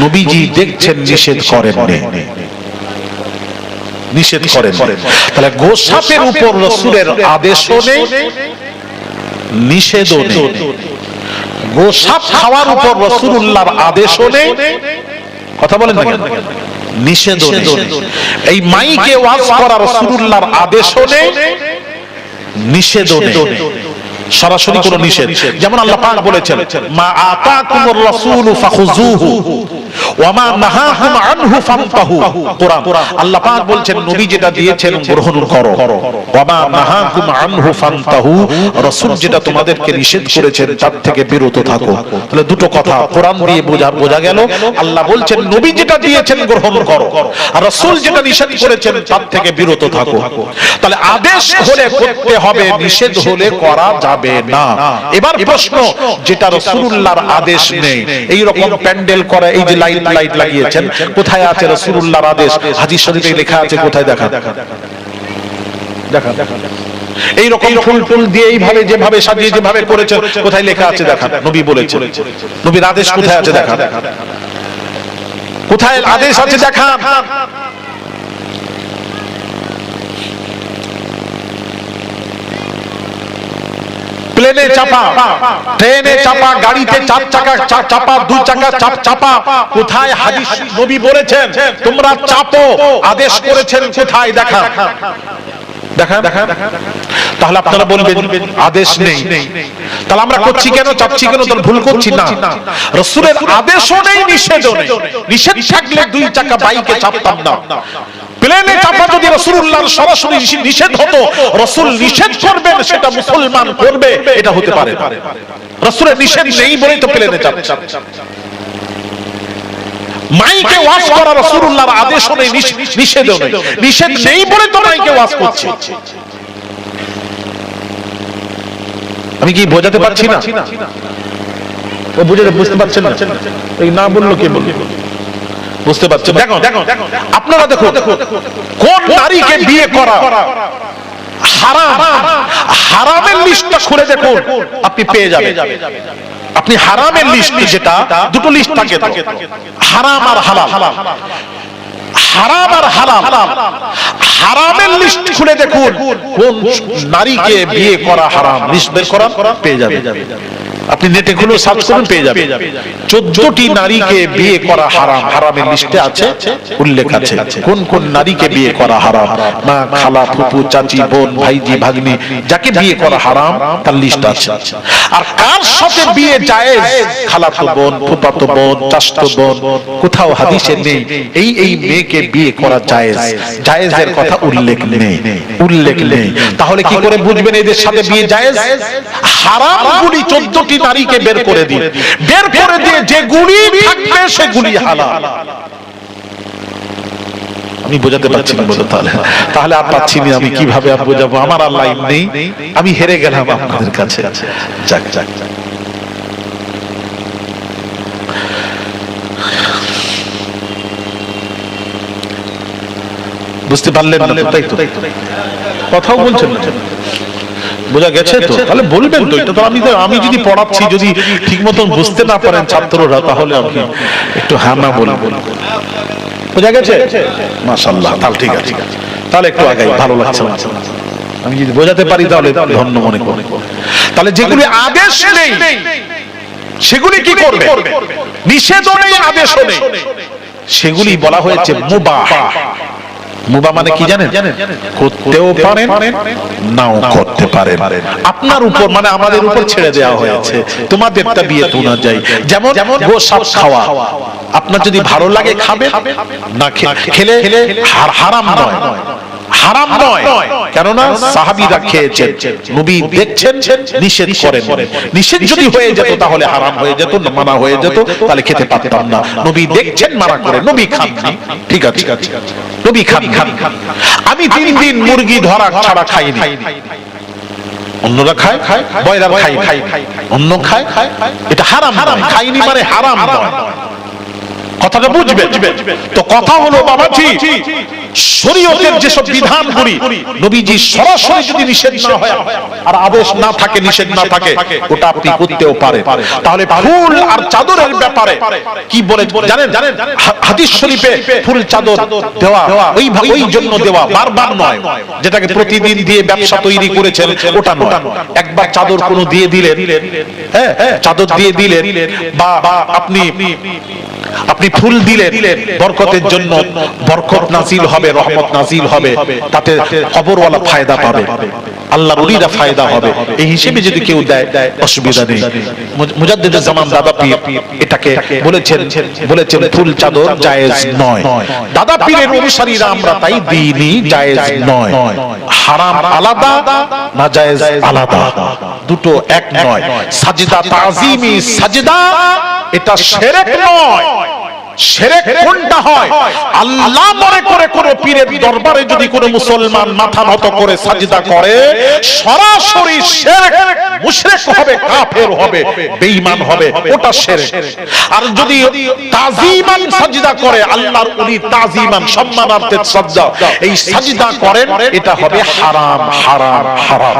নবীজি দেখছেন, নিষেধ করেন, নিষেধ করেন। তাহলে গোসাপের উপর রাসূলের আদেশও নেই, নিষেধও নেই। গোসাপ খাওয়ার উপর রাসূলুল্লাহর আদেশও নেই, কথা বলেন না কেন, নিষেধও নেই। এই মাইকে ওয়াজ করা রাসূলুল্লাহর আদেশও নেই, নিষেধও নেই, সরাসরি কোনো নিষেধ। যেমন আল্লাহ পাক বলেছেন, মা আতাকুমুর রাসূলু ফাখুযুহু ওয়া মা নাহাকুম আনহু ফান্তাহু। কোরআন, আল্লাহ পাক বলছেন নবী যেটা দিয়েছেন গ্রহণ করো, ওয়া মা নাহাকুম আনহু ফান্তাহু, রাসূল যেটা তোমাদেরকে নিষেধ করেছেন তার থেকে বিরত থাকো। তাহলে দুটো কথা কোরআন দিয়ে বোঝা গেল, আল্লাহ বলছেন নবী যেটা দিয়েছেন গ্রহণ করো, আর রাসূল যেটা নিষেধ করেছেন তার থেকে বিরত থাকো। তাহলে আদেশ হলে করতে হবে, নিষেধ হলে করা যাবে না। এবার প্রশ্ন, যেটা রাসূলুল্লাহর আদেশ নেই, এই রকম প্যান্ডেল করা, এই যে লাইট লাগিয়েছেন, কোথায় আছে রাসূলুল্লাহর আদেশ? হাদিস শরীফে লেখা আছে, কোথায় দেখা? এই রকম ফুল দিয়ে এইভাবে যেভাবে সাজিয়ে যেভাবে করেছেন, কোথায় লেখা আছে দেখা? নবী বলেছেন, নবীর আদেশ কোথায় আছে দেখা? কোথায় আদেশ আছে দেখা? প্লেনে চাপা, ট্রেনে চাপা, গাড়িতে চার চাকা চাপা, দুই চাকা চাপা, কোথায় হাদিস নবী বলেছেন তোমরা চাপো, আদেশ করেছেন কোথায় দেখা? দেখা। তাহলে আপনারা বলবেন আদেশ নেই, তাহলে আমরা করছি কেন, চাপছি কেন? তাহলে ভুল করছি না। রাসূলের আদেশও নেই, নিষেধও নেই। নিষেধ থাকলে দুই চাকা বাইকে চাপতাম না। প্লেনে চাপা যদি রাসূলুল্লাহর সরাসরি নিষেধ হতো, রাসূল নিষেধ করবেন সেটা মুসলমান করবে, এটা হতে পারে না। রাসূলের নিষেধ নেই বলেই তো প্লেনে চাপছে। মাইকে ওয়াজ করা রাসূলুল্লাহর আদেশও নেই, নিষেধও নেই। নিষেধ নেই বলে তো মাইকে ওয়াজ করছে। আমি কি বোঝাতে পারছি না? ও বুঝতে পারছেন না? এই না বললো কে বলবে? বুঝতে পারছেন? দেখো আপনারা দেখো, কোন নারীকে বিয়ে করা হারাম, হারামের লিস্টটা খুলে দেখুন, আপনি পেয়ে যাবেন। আপনি হারামের লিস্ট, যেটা দুটো লিস্ট থাকে, হারাম আর হালাল, হারাম আর হালাল, হারামের লিস্ট খুলে দেখুন কোন নারীকে বিয়ে করা হারাম, লিস্ট বের করা পেয়ে যাবেন। আপনি নেটে গুলো সার্চ করুন, পেয়ে যাবেন। 14টি নারীকে বিয়ে করা হারাম, হারামের লিস্টে আছে, উল্লেখ আছে কোন কোন নারীকে বিয়ে করা হারাম। মা, খালা, ফুপু, চাচি, বোন, ভাইজি, ভাগ্নি, যাকে বিয়ে করা হারাম তার লিস্ট আছে। আর কার সাথে বিয়ে জায়েজ, খালাতো বোন, ফুফাতো বোন, চাচাতো বোন, কোথাও হাদিসে নেই এই মেয়েকে বিয়ে করা জায়েজ। জায়েজের কথা উল্লেখ নেই। তাহলে কি করে বুঝবেন এদের সাথে বিয়ে জায়েজ? হারামগুলি 14টি নারীকে বের করে দিয়ে যেগুলি থাকবে সেগুলি হালাল। আমি বোঝাতে পারছি না? তাহলে আর পাচ্ছি না, আমি কিভাবে আর বোঝাবো? আমার আর লাইন নেই, আমি হেরে গেলাম আপনাদের কাছে। যাক, বুঝতে পারলেন না? তাই তো, কথাও বলছেন না, বোঝা গেছে তো? তাহলে বলবেন তো। এটা তো আমি যদি পড়াচ্ছি, যদি ঠিক মতন বুঝতে না পারেন ছাত্ররা, তাহলে আমি একটু হ্যাঁ না বলবো। বোঝা গেছে? মাশাআল্লাহ, তাহলে ঠিক আছে, তাহলে একটু আগাই, ভালো লাগছে। আমি যদি বোঝাতে পারি তাহলে ধন্য মনে করি। তাহলে যেগুলি আদেশ নেই সেগুলি কি করবে? নিষেধও নেই, আদেশও নেই, সেগুলি বলা হয়েছে মুবাহ। মুবাহ মানে কি জানেন? করতেও পারেন, নাও করতে পারেন, আপনার উপর মানে আমাদের উপর ছেড়ে দেওয়া হয়েছে। তোমাদেরটা বিয়ে তো না যায়। যেমন গোশত খাওয়া, আপনার যদি ভালো লাগে খাবে, না খেলে হারাম নয়, হারাম নয়। কেননা সাহাবীরা খেয়েছেন, নবী দেখছেন, নিষেধ করেন। নিষেধ যদি হয়ে যেত তাহলে হারাম হয়ে যেত, মানা হয়ে যেত, তাহলে খেতে পারতাম না। নবী দেখছেন, মানা করে, নবী খান, ঠিক আছে, নবী খান। আমি 3 দিন মুরগি ধরা ছাড়া খাইনি, অন্যরা খায়, বয়রা খাই, অন্য খায়, এটা হারাম নয়। খাইনি মানে হারাম নয়, কথাটা বুঝবে। তো কথা হলো বাবাজি, শরীয়তের যেসব বিধানগুলি নবীজি সরাসরি যদি নিষেধ না হয় আর আদেশ না থাকে, নিষেধ না থাকে, ওটা আপনি করতেও পারেন। তাহলে ফুল আর চাদরের ব্যাপারে কি বলে জানেন? হাদিস শরীফে ফুল চাদর দেওয়া ওই জন্য দেওয়া, বারবার নয়। যেটাকে প্রতিদিন দিয়ে ব্যবসা তৈরি করেছেন ওটা নয়। একবার চাদর কোনো দিয়ে দিলেন, হ্যাঁ, চাদর দিয়ে দিলেন, বা আপনি ফুল দিলেন, বরকতের জন্য বরকত নাজিল হবে, রহমত নাজিল হবে, তাতে খবরওয়ালা ফায়দা পাবে, আল্লাহর ওলিরা ফায়দা হবে। এই হিসেবে যদি কেউ দেয় অসুবিধা নেই। মুজাদ্দিদুল জামান দাদা পীর এটাকে বলেছেন ফুল চাদর জায়েজ নয়। দাদা পীরের অনুসারীরা আমরা তাই দিইনি, জায়েজ নয়। হারাম আলাদা, নাজায়েজ আলাদা, দুটো এক নয়। সাজদা তাজিমি সাজদা, এটা শিরক নয়। শিরক কোনটা হয়? আল্লাহ মনে করে কোন পীরের দরবারে যদি কোন মুসলমান মাথা নত করে সাজদা করে, সরাসরি শিরক, মুশরিক হবে, কাফের হবে, বেঈমান হবে, ওটা শিরক। আর যদি তাজিমান সাজদা করে, আল্লাহর ওলি তাজিমান সম্মানার্থে সাজদা, এই সাজদা করেন, এটা হবে হারাম, হারাম, হারাম।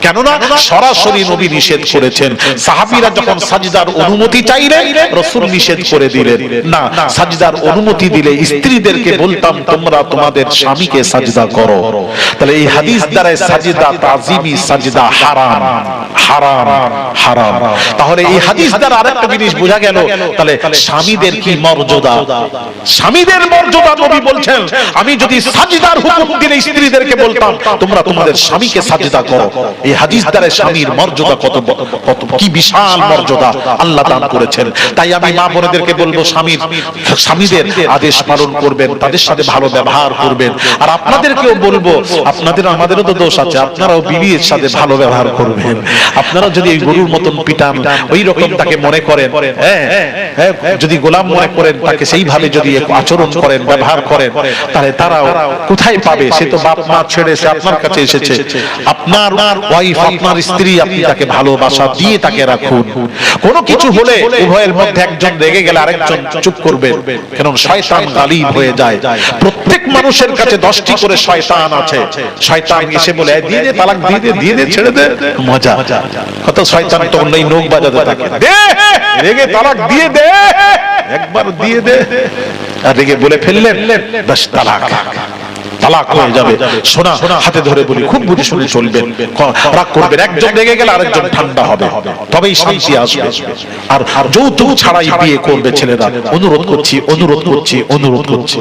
কেননা সরাসরি নবী নিষেধ করেছেন। সাহাবীরা যখন সাজদার অনুমতি চাইলেন, রাসূল নিষেধ করে দিলেন না। সাজদার অনুমতি দিলে স্ত্রীদেরকে বলতাম তোমরা তোমাদের স্বামীকে সাজদা করো। তাহলে এই হাদিস দ্বারা সাজদা তাজিমি সাজদা হারাম, হারাম, হারাম। তাহলে এই হাদিস দ্বারা আরেকটা জিনিস বোঝা গেল, তাহলে স্বামীদের কি মর্যাদা। স্বামীদের মর্যাদা নবী বলছেন, আমি যদি সাজদার হুকুম দিলে স্ত্রীদেরকে বলতাম তোমরা তোমাদের স্বামীকে সাজদা করো। এই হাদিস দ্বারা স্বামীর মর্যাদা কত কি বিশাল মর্যাদা আল্লাহ দান করেছেন। তাই আমি মা বোনেদেরকে বলবো, স্বামীদের আদেশ পালন করবেন, তাদের সাথে ভালো ব্যবহার করবেন। আর আপনাদেরকেও বলবো, আমাদেরও তো দোষ আছে, আপনারাও বিবির সাথে ভালো ব্যবহার করবেন। আপনারা যদি এই গরুর মতন পিটান, ওই রকম তাকে মনে করেন, যদি গোলাম মনে করেন, তাকে সেইভাবে যদি আচরণ করেন, ব্যবহার করেন, তাহলে তারাও কোথায় পাবে? সে তো বাপ মা ছেড়ে সে আপনার কাছে এসেছে। আপনার ওয়াইফ, আপনার স্ত্রী, আপনি তাকে ভালোবাসা দিয়ে তাকে রাখুন। কোনো কিছু হলে উভয়ের মধ্যে একজন রেগে গেলে আরেকজন চুপ করবে, কারণ শয়তান গালিব হয়ে যায়। প্রত্যেক মানুষের কাছে 10টি করে শয়তান আছে। শয়তান এসে বলে দিয়ে দে, তালাক দিয়ে দে, ছেড়ে দে, মজা। কত শয়তান তো নেই, নখ বাজাতে থাকে, দে রেগে তালাক দিয়ে দে, একবার দিয়ে দে, আর রেগে বলে ফেললেন, বাস তালাক, তালাক হয়ে যাবে। শোনা, হাতে ধরে বলি, খুব বুঝে শুনে চলবেন, রাগ করবেন। একজন রেগে গেলে আরেকজন ঠান্ডা হবে, তবেই শান্তি আসবে। আর যৌতুক ছাড়াই বিয়ে করবে ছেলেরা। অনুরোধ করছি, অনুরোধ করছি, অনুরোধ করছি,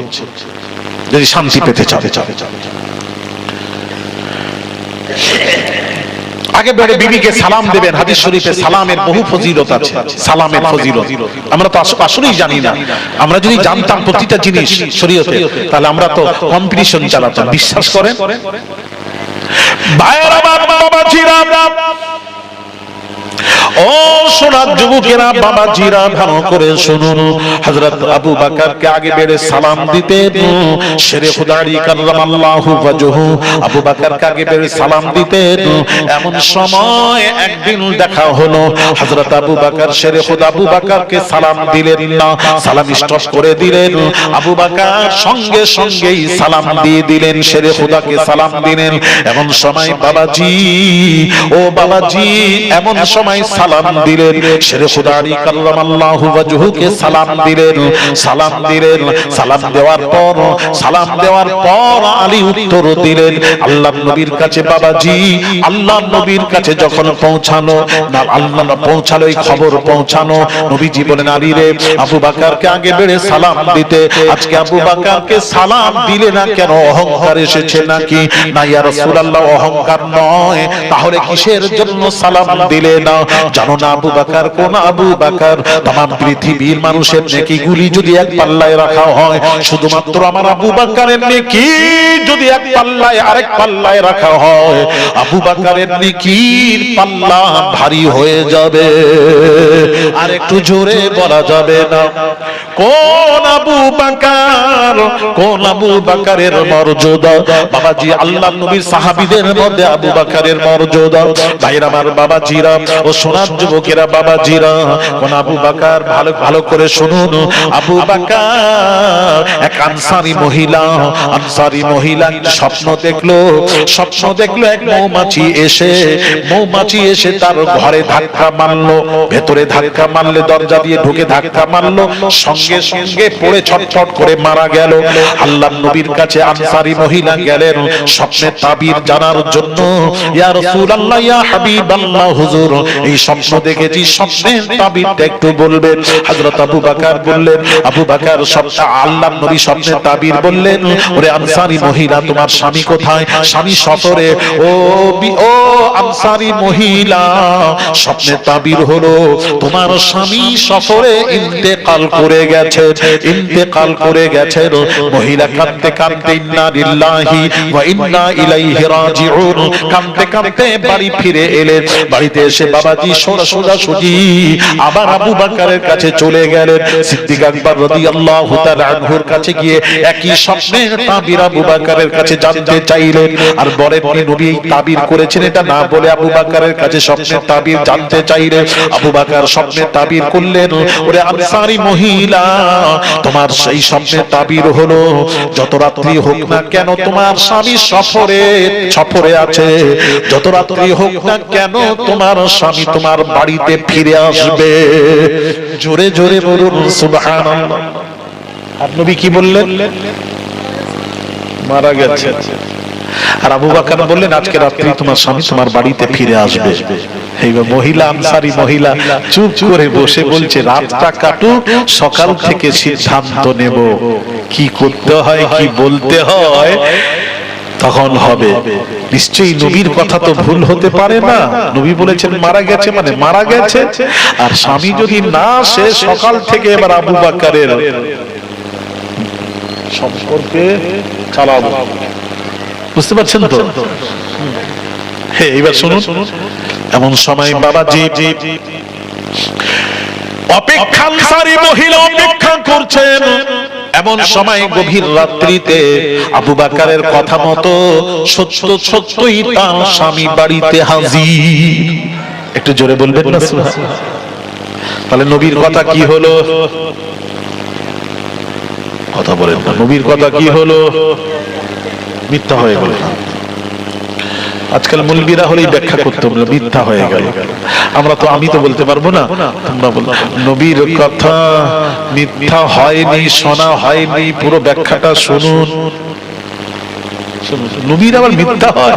যদি শান্তি পেতে চাবে। আগে বেড়ে বিবিকে সালাম দেবেন। হাদিস শরীফে সালামের বহু ফজিলত আছে, সালামের ফজিলত আমরা তো আসলেই জানি না। আমরা যদি জানতাম প্রতিটা জিনিস শরীয়তে, তাহলে আমরা তো কম্পিটিশন চালাতাম। বিশ্বাস করেন ভাইরা, বাবাজিরা, ও সোনার যুবকেরা, বাবাজিরা, ভালো করে শুনুন। হযরত আবু বকরকে আগে বেড়ে সালাম দিতেন। শেরে খুদারি কাররামাল্লাহু ওয়াজহু আবু বকরকে আগে বেড়ে সালাম দিতেন। এমন সময় একদিন দেখা হলো, হযরত আবু বকর, শেরে খুদা আবু বকরকে সালাম দিলেন না, সালাম স্টপ করে দিলেন। আবু বকর সঙ্গে সঙ্গেই সালাম দিয়ে দিলেন, শেরে খুদাকে সালাম দিলেন। এমন সময় বাবাজি, ও বাবাজি, এমন সময় সালাম সালাম দিলেন, শেরে খুদা আলী কাররামাল্লাহু ওয়াজহুকে সালাম দিলেন। সালাম দেওয়ার পর আলী উত্তর দিলেন আল্লাহর নবীর কাছে। বাবাজি, আল্লাহর নবীর কাছে যখন পৌঁছালো এই খবর পৌঁছানো, নবীজি বলেন আলী রে, আবু বকরকে আগে বেড়ে সালাম দিতে। আজকে আবু বকরকে সালাম দিলে না কেন? অহংকার এসেছে নাকি? না ইয়া রাসূলুল্লাহ, অহংকার নয়। তাহলে কিসের জন্য সালাম দিলে না? জানো না আবু বকর কোন আবু বকর? तमाम পৃথিবীর মানুষের নেকিগুলি যদি এক পাল্লায় রাখা হয়, শুধুমাত্র আমার আবু বকরের নেকি যদি এক পাল্লায় আরেক পাল্লায় রাখা হয়, আবু বকরের নেকির পাল্লা ভারী হয়ে যাবে। আর একটু জোরে বলা যাবে না? কোন আবু বকর, কোন আবু বকরের মর্যাদা? বাবাজি, আল্লাহর নবীর সাহাবীদের মধ্যে আবু বকরের মর্যাদা। ভাইরা আমার, বাবাজিরা ও সোনার যুবকেরা, বাবাজিরা, কোন আবু বকর? ভালো করে শুনুন। আবু বকর এক আনসারী মহিলা স্বপ্ন দেখলো এক মৌমাছি এসে তার ঘরে ধাক্কা মারলো। ভেতরে ধাক্কা মারলে, দরজা দিয়ে ঢুকে ধাক্কা মারলো, সঙ্গে সঙ্গে পড়ে ছটফট করে মারা গেল। আল্লাহর নবীর কাছে আনসারী মহিলা গেলেন স্বপ্নের তাবির জানার জন্য। ইয়া রাসূলুল্লাহ, ইয়া হাবিবাল্লাহ, হুজুর এই স্বপ্ন দেখেছি, স্বপ্নের তাবিরটা একটু বলবেন। হযরত আবু বকর বললেন, আবু বকর আল্লাহর নবী স্বপ্নের তাবির বললেন, ওরে আনসারী মহিলা, তোমার স্বামী কোথায়? স্বামী সফরে। ও আনসারী মহিলা, স্বপ্নের তাবির হলো তোমার স্বামী সফরে ইন্তেকাল করে গেছে। মহিলা কাঁদতে কাঁদতে ইন্না লিল্লাহি ওয়া ইন্না ইলাইহি রাজিউন কাঁদতে কাঁদতে বাড়ি ফিরে এলেন। বাড়িতে এসে বাবাজি সোজাসুজি আবার আবু বকরের কাছে চলে গেলেন। সিদ্দিক আকবর রাদিয়াল্লাহু তাআলা আনহুর কাছে গিয়ে একই স্বপ্নের তাবির আবু বকরের কাছে জানতে চাইলেন। আর বলেন নবী এই তাবির করেছেন এটা না বলে আবু বকরের কাছে স্বপ্নের তাবির জানতে চাইলেন। আবু বকর স্বপ্নের তাবির করলেন, ওরে আনসারী মহিলা, তোমার সেই স্বপ্নের তাবির হলো যত রাত্রি হোক না কেন তোমার স্বামী সফরে আছে, যত রাত্রি হোক না কেন তোমার স্বামী তোমার বাড়িতে ফিরে আসবে। জোরে জোরে বলুন সুবহানাল্লাহ। আর নবী কি বললেন? মারা গেছে। আর আবু বকর বললেন আজকে রাত্রি তোমার স্বামী তোমার বাড়িতে ফিরে আসবে। এইবার মহিলা, আনসারী মহিলা চুপ করে বসে বলছে রাতটা কাটুক, সকাল থেকে সিদ্ধান্ত নেব কি করতে হয়, কি বলতে হয়, তখন হবে। নিশ্চয়ই নবীর কথা তো ভুল হতে পারে না। নবী বলেছেন মারা গেছে মানে মারা গেছে। আর স্বামী যদি না আসে, সকাল থেকে এবার আবু বকরের সম্পর্কে চালাবো। বুঝতে পারছেন তো? এইবার শুনুন, এমন সময় বাবাজি অপেক্ষানসারী মহিলা অপেক্ষা করছেন। এমন সময় গভীর রাত্রিতে আবু বকরের কথা মতো সত্যই তার স্বামী বাড়িতে হাজির। একটু জোরে বলবেন না সুবহানাল্লাহ? তাহলে নবীর কথা কি হলো? কথা বলেন না। নবীর কথা কি হলো? মিথ্যা হয়ে গেল। আজকাল মুলবিরা হলেই ব্যাখ্যা করতে হবে, মিথ্যা হয়ে গেল। আমি তো বলতে পারবো না, তোমরা বলো। নবীর কথা মিথ্যা হয়নি, শোনা হয়নি, পুরো ব্যাখ্যাটা শুনুন। নবীর আবার মিথ্যা হয়?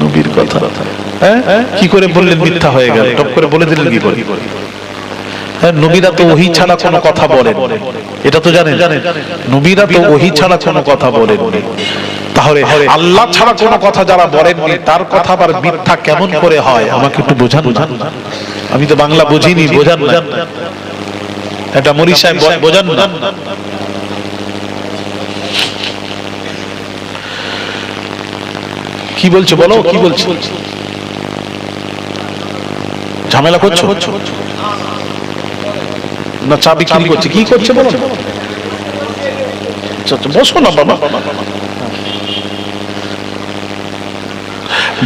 নবীর কথা কি করে বললেন মিথ্যা হয়ে গেল? টপ করে বলে দিলেন কি করে? নবীরা তো ওহী ছাড়া কোনো কথা বলেন, এটা তো জানেন। নবীরা তো ওহী ছাড়া কোনো কথা বলেন। তাহলে আল্লাহ ছাড়া কোনো কথা যারা বলেননি তার কথা আবার মিথ্যা কেমন করে হয়? আমাকে একটু বোঝান। আমি তো বাংলা বুঝিনি, বোঝান না। এটা মরি সাহেব বোঝান না। কি বলছো বলো, কি বলছো? ঝামেলা করছো না? চা বিক্রি করছে? কি করছে বলো? বসো না বাবা।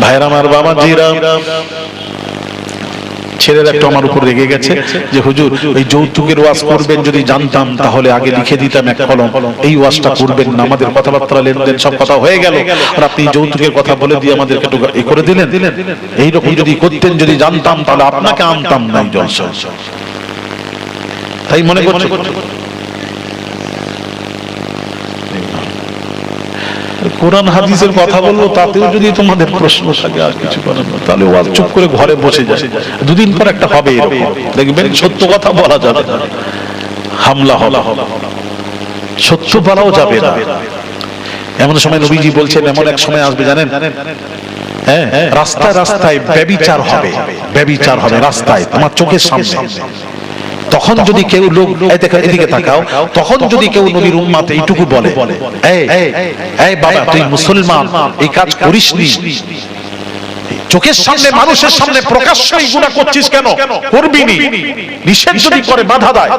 ভাইরা আমার, বাবাজিরা, ছেলেরা একটু আমার উপর রেগে গেছে যে হুজুর ওই যৌতুকের ওয়াজ করবেন যদি জানতাম তাহলে আগে লিখে দিতাম এক কলম, এই ওয়াজটা করবেন না, আমাদের কথাবার্তা লেনদেন সব কথা হয়ে গেল আর আপনি যৌতুকের কথা বলে দিয়ে আমাদেরকে একটু এ করে দিলেন। এইরকম যদি করতেন যদি জানতাম তাহলে আপনাকে আনতাম না এই জলসা। তাই মনে করছে কোরআন হাদিসের কথা বলবো তাতেও যদি তোমাদের প্রশ্ন থাকে আর কিছু করার না, তাহলে ওয়াজ চুপ করে ঘরে বসে যায়। দুদিন পর একটা হবে এরকম, দেখবেন সত্য কথা বলা যাবে না, হামলা হবে, সত্য বলাও যাবে না। এমন সময় নবীজি বলছেন এমন এক সময় আসবে জানেন, হ্যাঁ রাস্তায় রাস্তায় ব্যভিচার হবে, ব্যভিচার হবে রাস্তায় তোমার চোখের সামনে। তখন যদি কেউ লোক এদিকে তাকাও, তখন যদি কেউ নবীর উম্মত এইটুকু বলে এই বাবা তুই মুসলমান এই কাজ করিসনি, চোখের সামনে মানুষের সামনে প্রকাশ্যই গুনাহ করছিস কেন, করবি নি, নিষেধ যদি করে বাধা দেয়,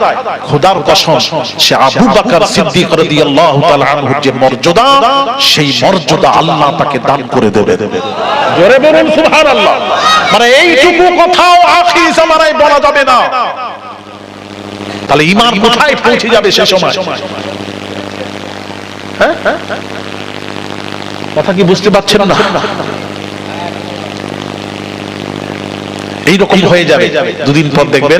খোদার কসম সে আবু বকর সিদ্দিক রাদিয়াল্লাহু তাআলা আনহুর যে মর্যাদা সেই মর্যাদা আল্লাহ তাকে দান করে দেবে। জোরে বলুন সুবহানাল্লাহ। মানে এইটুকু কথাও আখির জামানায় বলা যাবে না, তাহলে ঈমান কোথায় পৌঁছে যাবে সে সময়? হ্যাঁ কথা কি বুঝতে পারছেন না? এইরকম হয়ে যাবে, দুদিন পর দেখবেন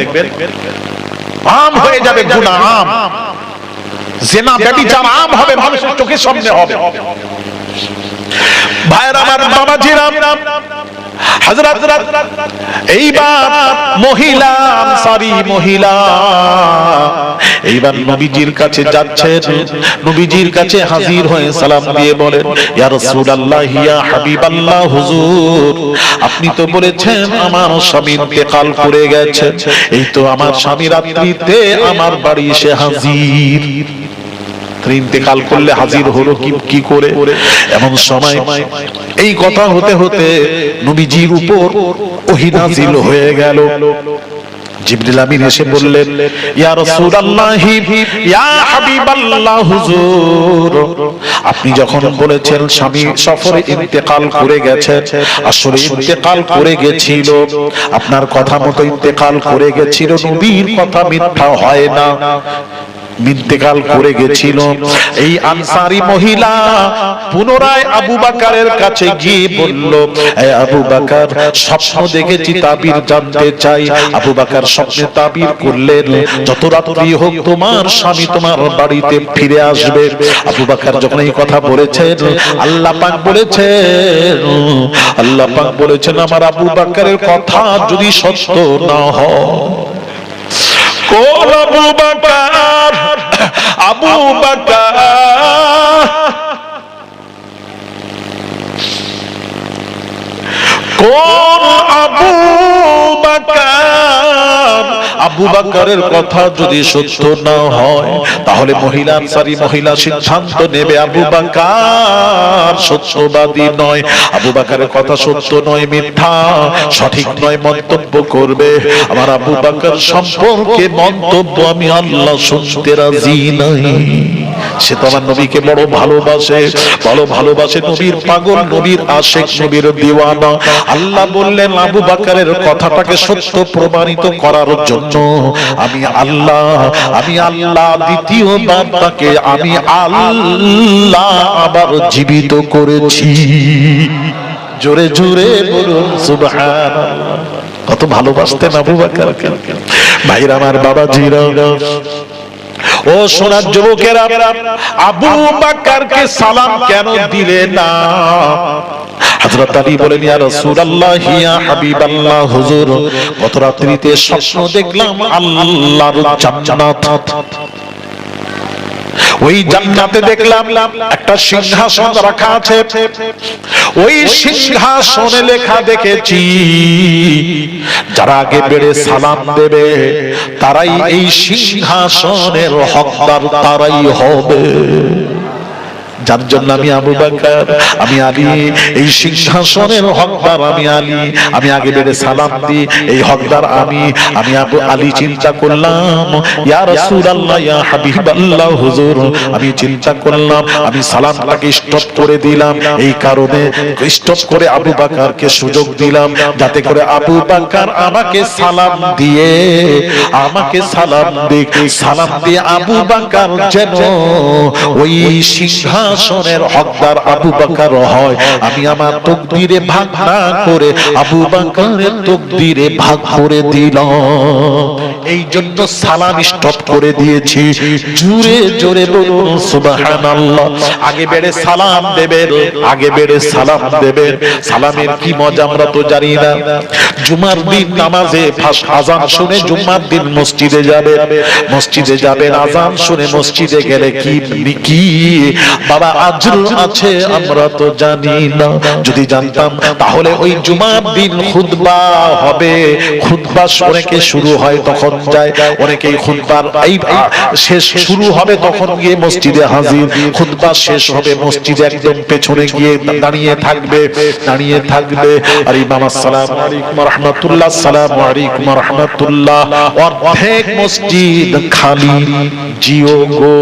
আম হয়ে যাবে গুনাহ, আম জিনা ব্যভিচার আম হবে, মানুষের চোখের সামনে হবে। ভাইরা আমার, বাবাজিরা, হযরত এইবার মহিলা আনসারী মহিলা এইবার নবীজির কাছে যাচ্ছেন, নবীজির কাছে হাজির হয়ে সালাম দিয়ে বলেন ইয়া রাসূলুল্লাহ ইয়া হাবিবাল্লাহ হুজুর আপনি তো বলেছেন আমার স্বামী ইন্তেকাল করে গেছে, এই তো আমার স্বামী রাত্রিতে আমার বাড়ি এসে হাজির। ইন্তেকাল করলে হাজির হলো কি করে? এমন সময় এই কথা হতে হতে নবীজির উপর ওহী নাযিল হয়ে গেল। জিবরিল আমিন এসে বললেন ইয়া রাসূলুল্লাহ ইয়া হাবিবাল্লাহ হুজুর আপনি যখন বলেছেন স্বামী সফরে ইন্তেকাল করে গেছে, আসলে ইন্তেকাল করে গেছিল, আপনার কথা মতো ইন্তেকাল করে গেছিল, নবীর কথা মিথ্যা হয় না, ইন্তেকাল করে গেছিল। এই আনসারী মহিলা পুনরায় আবু বকরের কাছে গিয়ে বলল এ আবু বকর স্বপ্ন দেখেছি, তাবির জানতে চাই। আবু বকর স্বপ্নে তাবির করলেন যত রাত্রি হোক তোমার স্বামী তোমার বাড়িতে ফিরে আসবে। আবু বকর যখন এই কথা বলেছেন, আল্লাহ পাক বলেছেন, আল্লাহ পাক বলেছেন আমার আবু বকরের কথা যদি সত্য না হয়, কোন আবু বকর, আবু বকর কোন আবু বকর, আবু বকরের কথা যদি সত্য না হয় তাহলে মহিলা আনসারী মহিলা সিদ্ধান্ত নেবে আবু বকর সত্যবাদী নয়, আবু বকরের কথা সত্য নয়, মিথ্যা, সঠিক নয়, মন্তব্য করবে। আমার আবু বকর সম্পর্কে মন্তব্য আমি আল্লাহ শুনতে রাজি নাই। সে তো আমার নবীকে বড় ভালোবাসে, বড় ভালোবাসে, নবীর পাগল, নবীর আশিক, নবীর দিওয়ানা। আল্লাহ বললেন আবু বকরের কথাটাকে সত্য প্রমাণিত করার জন্য আমি আল্লাহ দ্বিতীয়বার তাকে আমি আল্লাহ আবার জীবিত করেছি। জোরে জোরে বলুন সুবহানাল্লাহ। কত ভালোবাসতেন আবু বকরকে। ভাইরা আমার, বাবাজিরা, ও সোনার যুবকেরা, আবু বকরকে সালাম কেন দিলে না? হযরত আলী বলেন ইয়া রাসূলুল্লাহ ইয়া হাবিবাল্লাহ হুজুর গত রাত্রিতে স্বপ্ন দেখলাম আল্লাহর জান্নাত, ওই জান্নাতে দেখলাম একটা সিংহাসন রাখা আছে, ওই সিংহাসনে লেখা দেখেছি যারা আগে বেড়ে সালাম দেবে তারাই এই সিংহাসনের হকদার, তারাই হবে। যার জন্য আমি আবু বকর, আমি আলী, এই সিংহাসনের হকদার আমি আলী। আমি আগে বেড়ে সালাম দিই, এই হকদার আমি আবু আলী চিন্তা করলাম, ইয়া রাসূলুল্লাহ, ইয়া হাবিবাল্লাহ, হুজুর, আমি চিন্তা করলাম আমি সালামটাকে স্টপ করে দিলাম। এই কারণে স্টপ করে আবু বকরকে সুযোগ দিলাম, যাতে করে আবু বকর আমাকে সালাম দিয়ে আবু বকর যেন ওই সিংহাসনের হকদার আবু বকর হয়। আমি আমার তকদিরে ভাগ না করে আবু বকরের তকদিরে ভাগ করে দিলাম। এই জন্য সালাম স্টপ করে দিয়েছি। জোরে জোরে বলুন সুবহানাল্লাহ। আগে বেড়ে সালাম দেবেন, আগে বেড়ে সালাম দেবেন। সালামের কি মজা আমরা তো জানি না। জুমার দিন নামাজে আযান শুনে জুমার দিন মসজিদে যাবেন, আযান শুনে মসজিদে গেলে কি বাবা আজর আছে আমরা তো জানি না। যদি জানতাম তাহলে ওই জুমার দিন খুতবা হবে, খুতবা অনেকে শুরু হয় তখন যায়, অনেকেই খুতবার এই শেষ শুরু হবে তখন গিয়ে মসজিদে হাজির। খুতবা শেষ হবে মসজিদে একদম পেছনে গিয়ে দাঁড়িয়ে থাকবে আর ইমাম আসসালামু আলাইকুম ওয়া রাহমাতুল্লাহ, আসসালামু আলাইকুম ওয়া রাহমাতুল্লাহ। অর্ধেক মসজিদ খালি, জিও গো,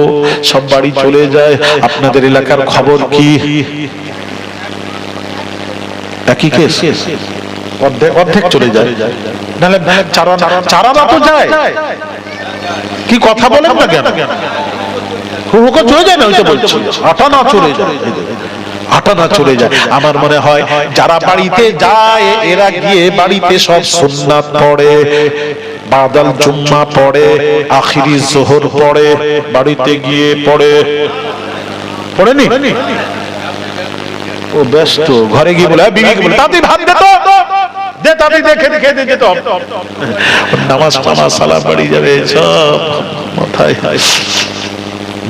সব বাড়ি চলে যায়। আপনাদের এলাকার খবর কি? একই কেস, অর্ধেক চলে যায়, নাহলে চারানা তো যায়। কি কথা বলেন না কেন? চলে যায় না, ওই তো বলছি আটানা চলে যায়। আমার মনে হয় যারা বাড়িতে যায় এরা গিয়ে বাড়িতে সব সুন্নাত পড়ে, বাদাল জুম্মা পড়ে, আখিরি যোহর পড়ে, বাড়িতে গিয়ে পড়েনি। ও ব্যস্ত, ঘরে গিয়ে বলে বিবিকে বলে দাদি ভাত দে তো, দে দাদি দেখে দে তো। নামাজ সালাম বাড়ি যাবে সব মাথায়।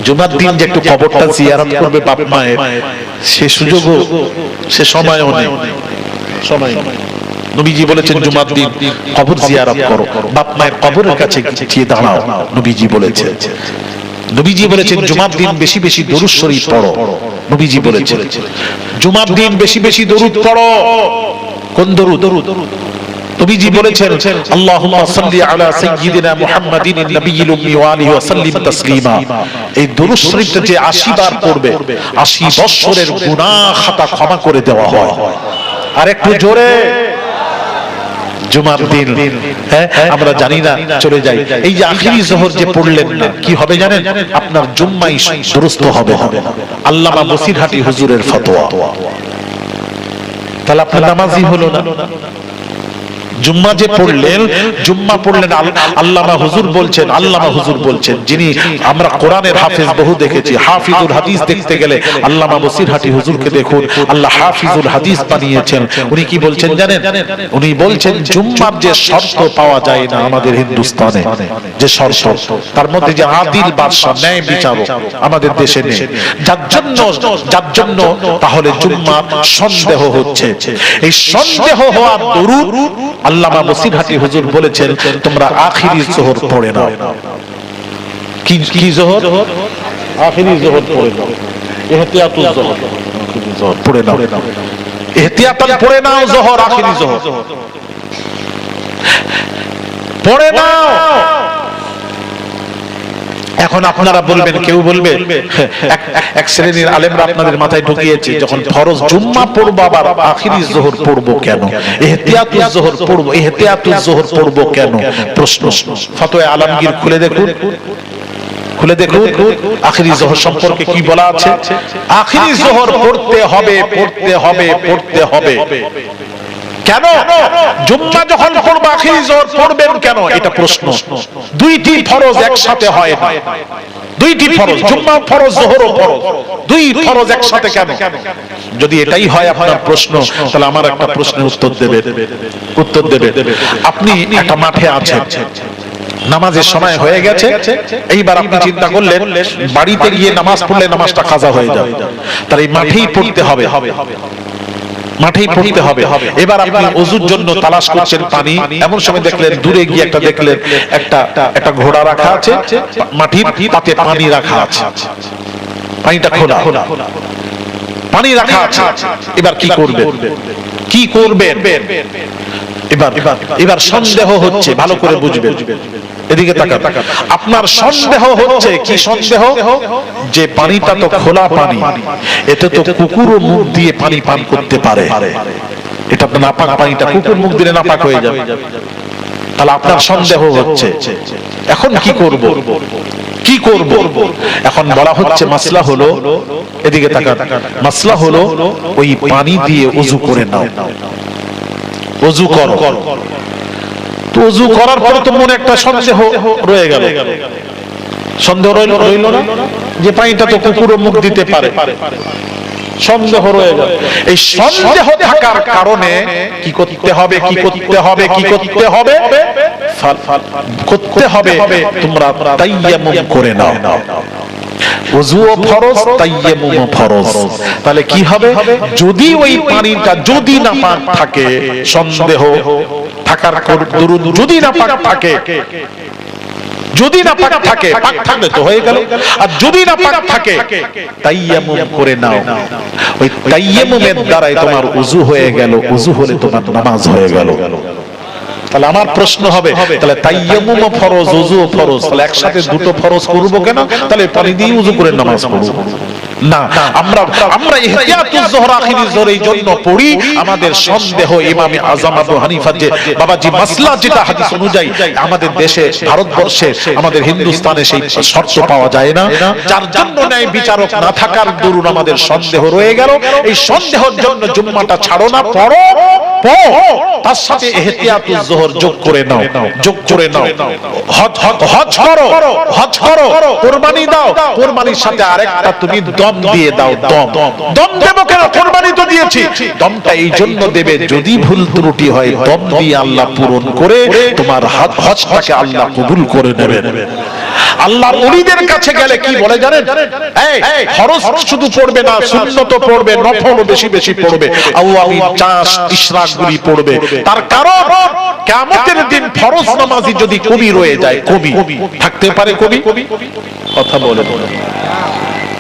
জুমার দিন যে একটু কবরটা জিয়ারত করবে বাপ মায়ের, সে সুযোগও সে সময়ও নেই। নবীজি বলেছেন জুমার দিন কবর জিয়ারত করো, বাপ মায়ের কবরের কাছে গিয়ে দাঁড়াও। নবীজি বলেছেন জুমার দিন বেশি বেশি দরুদ শরীফ পড়ো। নবীজি বলেছেন জুমার দিন বেশি বেশি দরুদ পড়ো। কোন দরুদ? নবীজি বলেছেন আল্লাহুম্মা সাল্লি আলা সাইয়্যিদিনা মুহাম্মাদিন নবিয়্যিল উম্মি ওয়া আলিহি ওয়া সাল্লিম তাসলিমা। এই দরুদ শরীফটা যে 80 বার পড়বে 80 বছরের গুনাহ খাতা ক্ষমা করে দেওয়া হয়। আর একটু জোরে, জুমার দিন আমরা জানি না চলে যাই। এই যে আখিরি যোহর যে পড়লেন না, কি হবে জানেন? আপনার জুম্মাই দুরুস্ত হবে। আল্লামা বসিরহাটি হুজুরের ফতোয়া। তাহলে আপনার নামাজই হলো না। জুম্মা যে পড়লেন, আল্লামা হুজুর বলছেন, যিনি আমরা কোরআনের হাফেজ বহু দেখেছি, হাফিজুল হাদিস দেখতে গেলে আল্লামা বসিরহাটি হুজুরকে দেখুন, আল্লাহ হাফিজুল হাদিস বানিয়েছেন। উনি কি বলছেন জানেন? উনি বলছেন জুম্মার যে শর্ত পাওয়া যায় না আমাদের হিন্দুস্তানে, যে শর্ত, তার মধ্যে যে আদিল বাদশা, ন্যায় বিচারক আমাদের দেশে নেই। যার জন্য তাহলে জুম্মার সন্দেহ হচ্ছে। এই সন্দেহ হওয়ার দরুদ আল্লামা বসিরহাটি হুজুর বলেছেন তোমরা আখিরি যোহর পড়ে নাও। কি যোহর? আখিরি যোহর পড়ে নাও, ইহতিয়াতুল যোহর পড়ে নাও, ইহতিয়াতান পড়ে নাও, যোহর আখিরি যোহর পড়ে নাও। এখন আপনারা বলবেন, কেউ বলবে এক শ্রেণীর আলেমরা আপনাদের মাথায় ঢুকিয়েছে, যখন ফরজ জুম্মা পড়বো আবার আখিরি যোহর পড়বো কেন? ইহতিয়াতুল যোহর পড়বো কেন? প্রশ্ন। ফতোয়া আলমগীর খুলে দেখুন আখিরি যোহর সম্পর্কে কি বলা আছে। আখিরি যোহর পড়তে হবে। কেন? জুম্মা যখন পড়বা আখিরি যোহর পড়বেন কেন? এটা প্রশ্ন। দুইটি ফরজ একসাথে হয় না। দুইটি ফরজ, জুম্মা ফরজ, যোহরও ফরজ, দুই ফরজ একসাথে কেন? যদি এটাই হয় আপনার প্রশ্ন, তাহলে আমার একটা প্রশ্নের উত্তর দেবে। আপনি একটা মাঠে আছেন, নামাজের সময় হয়ে গেছে, এইবার আপনি চিন্তা করলেন বাড়িতে গিয়ে নামাজ পড়লে নামাজটা কাজা হয়ে যাবে, তাহলে এই মাঠেই পড়তে হবে। এবার আপনি ওযুর জন্য তালাশ করছেন পানি, এমন সময় দেখলেন দূরে গিয়ে একটা ঘোড়া রাখা আছে, মাটির তাতে পানি রাখা আছে। পানিটা খোলা, পানি রাখা আছে, এবার কি করবে, কি করবেন? এবার সন্দেহ হচ্ছে, ভালো করে বুঝবেন, এদিকে তাকান। আপনার সন্দেহ হচ্ছে, কি সন্দেহ? যে পানিটা তো খোলা পানি, এতে তো কুকুরও মুখ দিয়ে পানি পান করতে পারে, এটা তো নাপাক পানিটা, কুকুর মুখ দিলে নাপাক হয়ে যাবে। তাহলে আপনার সন্দেহ হচ্ছে, এখন কি করব, কি করব? এখন বলা হচ্ছে মাসলা হলো, এদিকে তাকান, মাসলা হলো ওই পানি দিয়ে ওযু করে নাও, ওযু করো। তো ওযু করার পরে তো মনে একটা সন্দেহ রয়ে গেল, সন্দেহ রইল না যে পানিটা তো কুকুরও মুখ দিতে পারে, সন্দেহ রয়ে গেল। এই সন্দেহ থাকার কারণে কি করতে হবে, কি করতে হবে, কি করতে হবে? করতে হবে তোমরা তায়াম্মুম করে নাও। ওযুও ফরজ, তায়াম্মুমও ফরজ। তাহলে কি হবে? যদি ওই পানিটা যদি নাপাক থাকে, সন্দেহ থাকার দরুন যদি নাপাক থাকে, যদি না পাক থাকে, পাক থাকলে তো হয়ে গেল, আর যদি না পাক থাকে তায়াম্মুম করে নাও। ওই তায়াম্মুমের দ্বারাই তোমার ওযু হয়ে গেল, ওযু হলে তোমার নামাজ হয়ে গেল। তাহলে আমার প্রশ্ন হবে, তাহলে তায়াম্মুমও ফরজ, ওযুও ফরজ, তাহলে একসাথে দুটো ফরজ করব কেন? তাহলে পানি দিয়ে ওযু করে নামাজ পড়ব না। আমরা ইহতিয়াতুজ যোহর, আখিরি যোহর এই জন্য পড়ি, আমাদের সন্দেহ ইমাম আযম আবু হানিফা যে বাবাজি মাসলা যেটা হাদিস অনুযায়ী আমাদের দেশে, ভারতবর্ষে, আমাদের হিন্দুস্তানে সেই শর্ত পাওয়া যায় না, যার জন্য ন্যায় বিচারক না থাকার দরুন আমাদের সন্দেহ রয়ে গেল। এই সন্দেহের জন্য জুম্মাটা ছাড়ো না, পড়ো, তার সাথে ইহতিয়াতুজ যোহর যোগ করে নাও, যোগ করে নাও। হজ করো, হজ করো, কুরবানি দাও, কুরবানির সাথে আরেকটা তুমি দম দিয়ে দাও। দম দেব কেন? কুরবানি তো দিয়েছি। দমটা এই জন্য দেবে, যদি ভুল ত্রুটি হয় দম দিয়ে আল্লাহ পূরণ করে তোমার হজটাকে আল্লাহ কবুল করে নেবেন। আল্লাহর ওলিদের কাছে গেলে কি বলে জানেন? এই ফরজ শুধু পড়বে না, সুন্নতও পড়বে, নফলও বেশি বেশি পড়বে, আওয়াবিন, চাষ, ইশরাকগুলি পড়বে। তার কারণ কিয়ামতের দিন ফরজ নামাজি যদি কবি রয়ে যায়, কবি থাকতে পারে, কবি কথা বলে,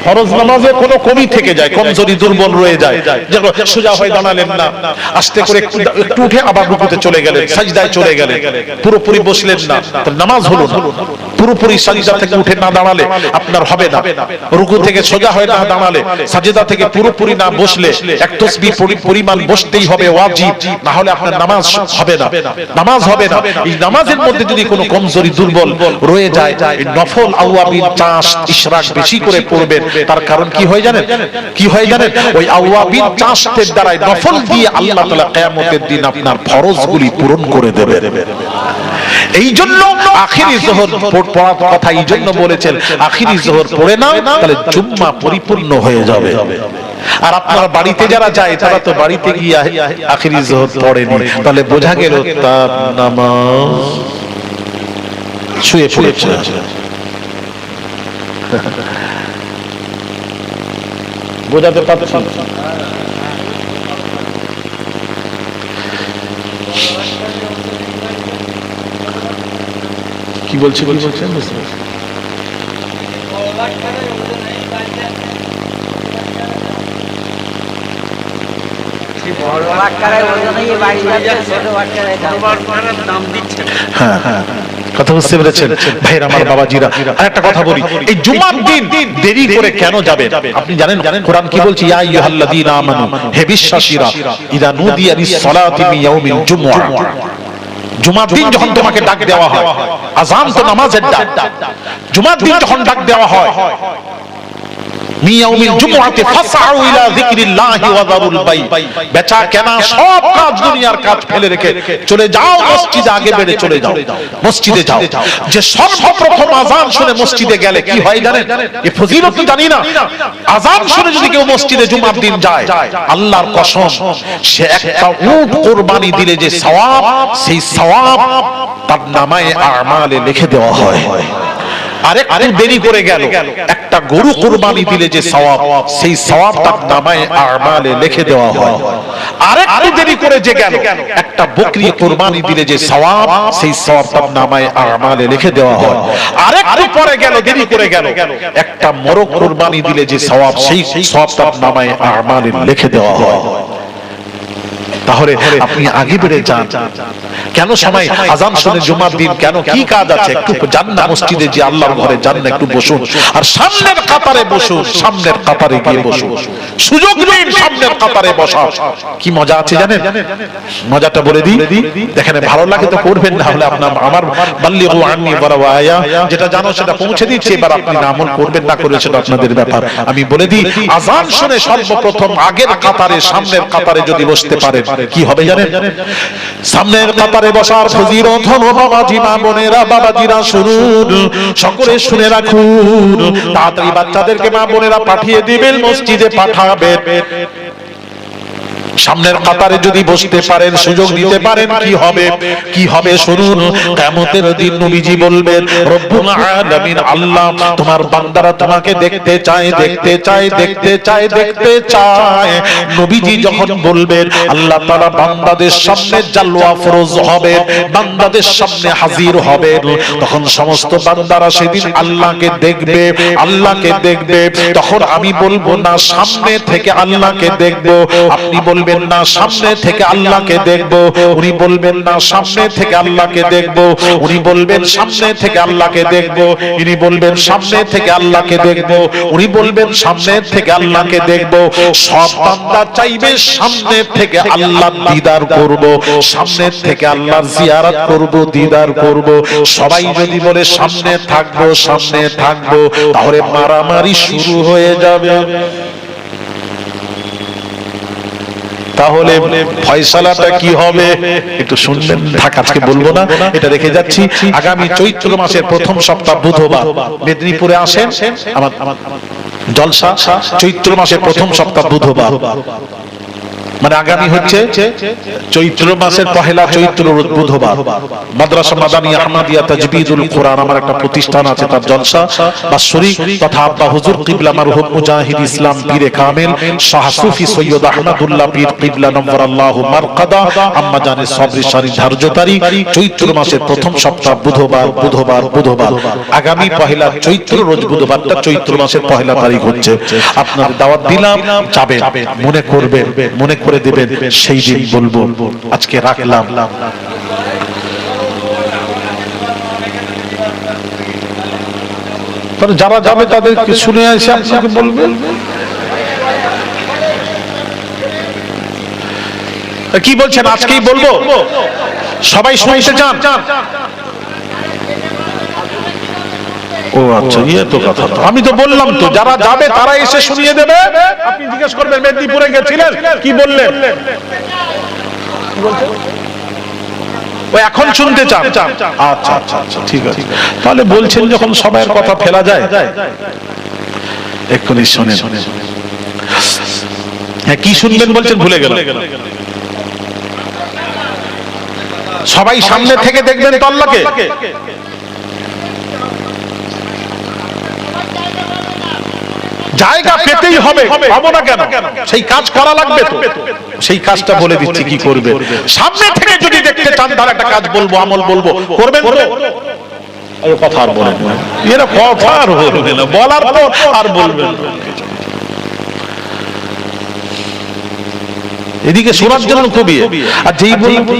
ফরজ নামাজে কোনো কমি থেকে যায়, কমজোরি, দুর্বল রয়ে যায়, যেগুলো সোজা হয়ে দাঁড়ালেন না, আস্তে করে একটু উঠে আবার রুকুতে চলে গেলেন, সাজদায় চলে গেলেন, পুরোপুরি বসলেন না, নামাজ হলো না। পুরোপুরি সাজদা থেকে উঠে না দাঁড়ালে আপনার হবে না, রুকু থেকে সোজা হয়ে না দাঁড়ালে, সাজদা থেকে পুরোপুরি না বসলে, এক তাসবিহ পরিমাণ বসতেই হবে, ওয়াজিব, না হলে আপনার নামাজ হবে না, নামাজ হবে না। এই নামাজের মধ্যে যদি কোনো কমজোরি, দুর্বল রয়ে যায়, এই নফল, আওয়াবিন, চাষ, ইশরাক বেশি করে পড়বেন। তার কারণ কি হয় জানেন? কি হয় জানেন? ওই আওয়াবিন, চাষের দ্বারাই, নফল দিয়ে আল্লাহ তাআলা কিয়ামতের দিন আপনার ফরজগুলি পূরণ করে দেবেন। এই জন্য আখিরি যোহর পড়ার কথা এই জন্য বলেছেন, আখিরি যোহর পড়ে নাও, তাহলে জুম্মা পরিপূর্ণ হয়ে যাবে। আর আপনারা বাড়িতে যারা যায়, তারা তো বাড়িতে গিয়ে আখিরি যোহর পড়েনি, তাহলে বোঝা গেল তার নামাজ শুয়ে পড়েছে। বোঝাতে পারছেন? কি বলছে, কি বলছেন? হ্যাঁ হ্যাঁ, কথা বুঝতে পেরেছেন ভাইরা আমার, বাবাজিরা। আরেকটা কথা বলি, এই জুমার দিন দেরি করে কেন যাবেন? আপনি জানেন কোরআন কি বলছে? ইয়া আইয়ুহাল্লাযীনা আমানু, হে বিশ্বাসীরা, ইযা নুদিয়া লিস-সালাতি মিন ইয়াউমিল জুমআহ, জুমার দিন যখন তোমাকে ডাক দেওয়া হয়, আযান তো নামাজের ডাক, জুমার দিন যখন ডাক দেওয়া হয়, মিয়াউমিল জুমআতি ফাসআউ ইলা যিকরিল্লাহি ওয়া যারুল বাই, বেচা কেনা সব কাজ, দুনিয়ার কাজ ফেলে রেখে চলে যাও মসজিদে, আগে বেড়ে চলে যাও, মসজিদে যাও। যে সর্বপ্রথম আযান শুনে মসজিদে গেলে কি হয় জানেন? এই ফজিলত তো জানি না, আযান শুনে যদি কেউ মসজিদে জুমার দিন যায়, আল্লাহর কসম, সে একটা উট কুরবানি দিলে যে সওয়াব, সেই সওয়াব তার নামায়ে আমালে লিখে দেওয়া হয়। আরেকটু দেরি করে গেল, একটা গরু কুরবানি দিলে যে সওয়াব, সেই সওয়াবটা নামায়ে আমালে লিখে দেওয়া হয়। আরেকটু দেরি করে যে গেল, একটা বকরি কুরবানি দিলে যে সওয়াব, সেই সওয়াবটা নামায়ে আমালে লিখে দেওয়া হয়। আরেকটু পরে গেল, দেরি করে গেল, একটা মোরগ কুরবানি দিলে যে সওয়াব, সেই সওয়াবটা নামায়ে আমালে লিখে দেওয়া হয়। তাহলে আপনি আগে বেড়ে যান। কেন সময় আজান শুনে জুমার দিন, কেন কি কাজ আছে? একটু যান না মসজিদে, যে আল্লাহর ঘরে যান না, একটু বসুন, আর সামনের কাতারে বসুন, সামনের কাতারে গিয়ে বসুন, সুযোগ দিন সামনের কাতারে বসা। কি মজা আছে জানেন? মজাটা বলে দিই, দেখেন ভালো লাগে তো করবেন, না হলে আপনার আমার বাল্লিগু আন্নি ওয়ালাউ আয়া, যেটা জানো সেটা পৌঁছে দিচ্ছি, এবার আপনি আমল করবেন না করবেন সেটা আপনাদের ব্যাপার। আমি বলে দিই, আজান শুনে সর্বপ্রথম আগের কাতারে, সামনের কাতারে যদি বসতে পারেন, কি হবে জানেন? সামনের কাতারে বসার ফজিলত হলো, বাবাজি মা বোনেরা, বাবাজিরা শুনুন, সকলে শুনে রাখুন, তাড়াতাড়ি বাচ্চাদেরকে মা বোনেরা পাঠিয়ে দিবেন, মসজিদে পাঠাবেন। সামনের কাতারে যদি বসতে পারেন, সুযোগ দিতে পারেন, কি হবে? কি হবে শুনুন, কিয়ামতের দিন নবীজি বলবেন, রব্বুল আলামিন আল্লাহ, তোমার বান্দারা তোমাকে দেখতে চায়, দেখতে চায়, দেখতে চায়, দেখতে চায়। নবীজি যখন বলবেন, আল্লাহ তাআলা বান্দাদের সামনে জালওয়া ফরজ হবে, বান্দাদের সামনে হাজির হবে, তখন সমস্ত বান্দারা সেদিন আল্লাহকে দেখবে, আল্লাহকে দেখবে। তখন আমি বলবো না সামনে থেকে আল্লাহকে দেখবো, আপনি বলবেন না সামনে থেকে আল্লাহকে দেখবো, উনি বলবেন না সামনে থেকে আল্লাহকে দেখবো, উনি বলবেন সামনে থেকে আল্লাহকে দেখবো, ইনি বলবেন সামনে থেকে আল্লাহকে দেখবো, উনি বলবেন সামনে থেকে আল্লাহকে দেখবো। সব বান্দা চাইবে সামনে থেকে আল্লাহ দিদার করব, সামনে থেকে আল্লাহর জিয়ারত করব, দিদার করব। সবাই যদি বলে সামনে থাকবো, সামনে থাকবো, তাহলে মারামারি শুরু হয়ে যাবে। তাহলে ফয়সালাটা কি হবে একটু শুনবেন। থাক, আজকে বলবো না, এটা রেখে যাচ্ছি। আগামী চৈত্র মাসের প্রথম সপ্তাহ বুধবার মেদিনীপুরে আসেন, আমার জলসা চৈত্র মাসের প্রথম সপ্তাহ বুধবার, মানে আগামী হচ্ছে চৈত্র মাসের পহেলা চৈত্র বুধবার। মাদ্রাসা মাদানী আহমদিয়া তাজবিদুল কোরআন আমার একটা প্রতিষ্ঠান আছে, তার জলসা বাৎসরিক তথা আব্বা হুজুর কিবলা মারহুম মুজাহিদ ইসলাম পীরে কামেল শাহ সুফি সৈয়দ আহমদুল্লাহ পীর কিবলা নওয়ারাল্লাহু মারকাদা আম্মা জানে সবরি শারী ধার্য তারিখ চৈত্র মাসের প্রথম সপ্তাহ বুধবার, বুধবার, বুধবার। আগামী পহেলা চৈত্র রোজ বুধবারটা চৈত্র মাসের পহেলা তারিখ হচ্ছে। আপনাদের দাওয়াত দিলাম, যাবেন, মনে করবেন, মনে করে দেবেন, সেই দিন বলবো। আজকে রাখলাম। যারা যাবে তাদেরকে শুনে এসে আপনাকে বলবেন। কি বলছেন? আজকেই বলবো, সবাই শুনতে চান? ও আচ্ছা, ইয়ে তো কথা। আমি তো বললাম তো, যারা যাবে তারা এসে শুনিয়ে দেবে। আপনি জিজ্ঞেস করবেন মেদিনীপুরে গেছিলেন, কি বললেন? ও এখন শুনতে চান? আচ্ছা আচ্ছা আচ্ছা, ঠিক আছে। তাহলে বলছেন যখন সবার কথা ফেলা যায়, এক্ষুনি শুনে। হ্যাঁ, কি শুনবেন বলছেন? ভুলে গেল। সবাই সামনে থেকে দেখবেন তো আল্লাহকে। জায়গা পেতেই হবে, পাবো না কেন? সেই কাজ করা লাগবে তো। সেই কাজটা বলে দিচ্ছি কি করবে। সামনে থেকে যদি দেখতে চান, তার একটা কাজ বলবো, আমল বলবো, করবেন তো? কথা আর বলেন না, এরা কথা আর বলবে না, বলার তো আর বলবেন। এদিকে শোনার জন্য খুবই, আর যেই বলবো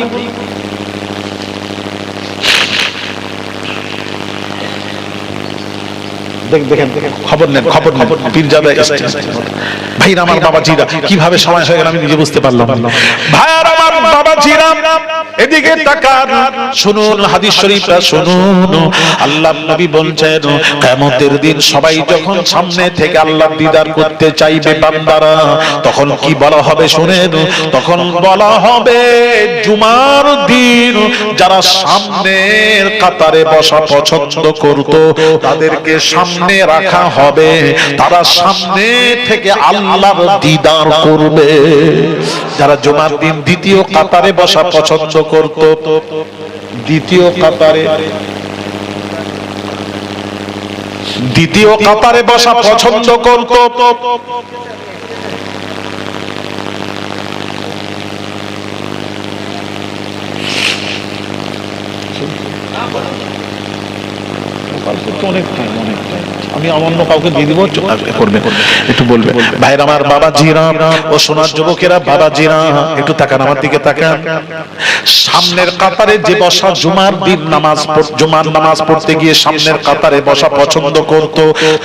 দেখেন, খবর নেন, খবর নেন। পীরজাদা ভাইরা আমার, বাবাজিরা, কিভাবে সময় হয়ে গেল আমি নিজে বুঝতে পারলাম। ভাইরা আমার, বাবাজিরা, এদিকে তাকান, শুনুন হাদিস শরীফটা শুনুন। আল্লাহর নবী বলছেন, কিয়ামতের দিন সবাই যখন সামনে থেকে আল্লাহর দিদার করতে চাইবে বান্দারা, তখন কি বলা হবে শুনেন? তখন বলা হবে, জুমার দিন যারা সামনের কাতারে বসা পছন্দ করত, তাদেরকে সামনে রাখা হবে, তারা সামনে থেকে আল্লাহর দিদার করবে। যারা জুমার দিন দ্বিতীয় কাতারে বসা পছন্দ করত, দ্বিতীয় কাতারে দ্বিতীয় কাতারে বসা পছন্দ করত। আমি অন্য কাউকে দিয়ে দিব, করবে একটু বলবে। ভাইরা আমার, বাবাজিরা ও সোনার যুবকেরা, বাবাজিরা একটু তাকান, আমার দিকে তাকান। সামনের কাতারে যে বসা জুমার দিন জুমার নামাজ পড়তে গিয়ে সামনের কাতারে বসা পছন্দ করত,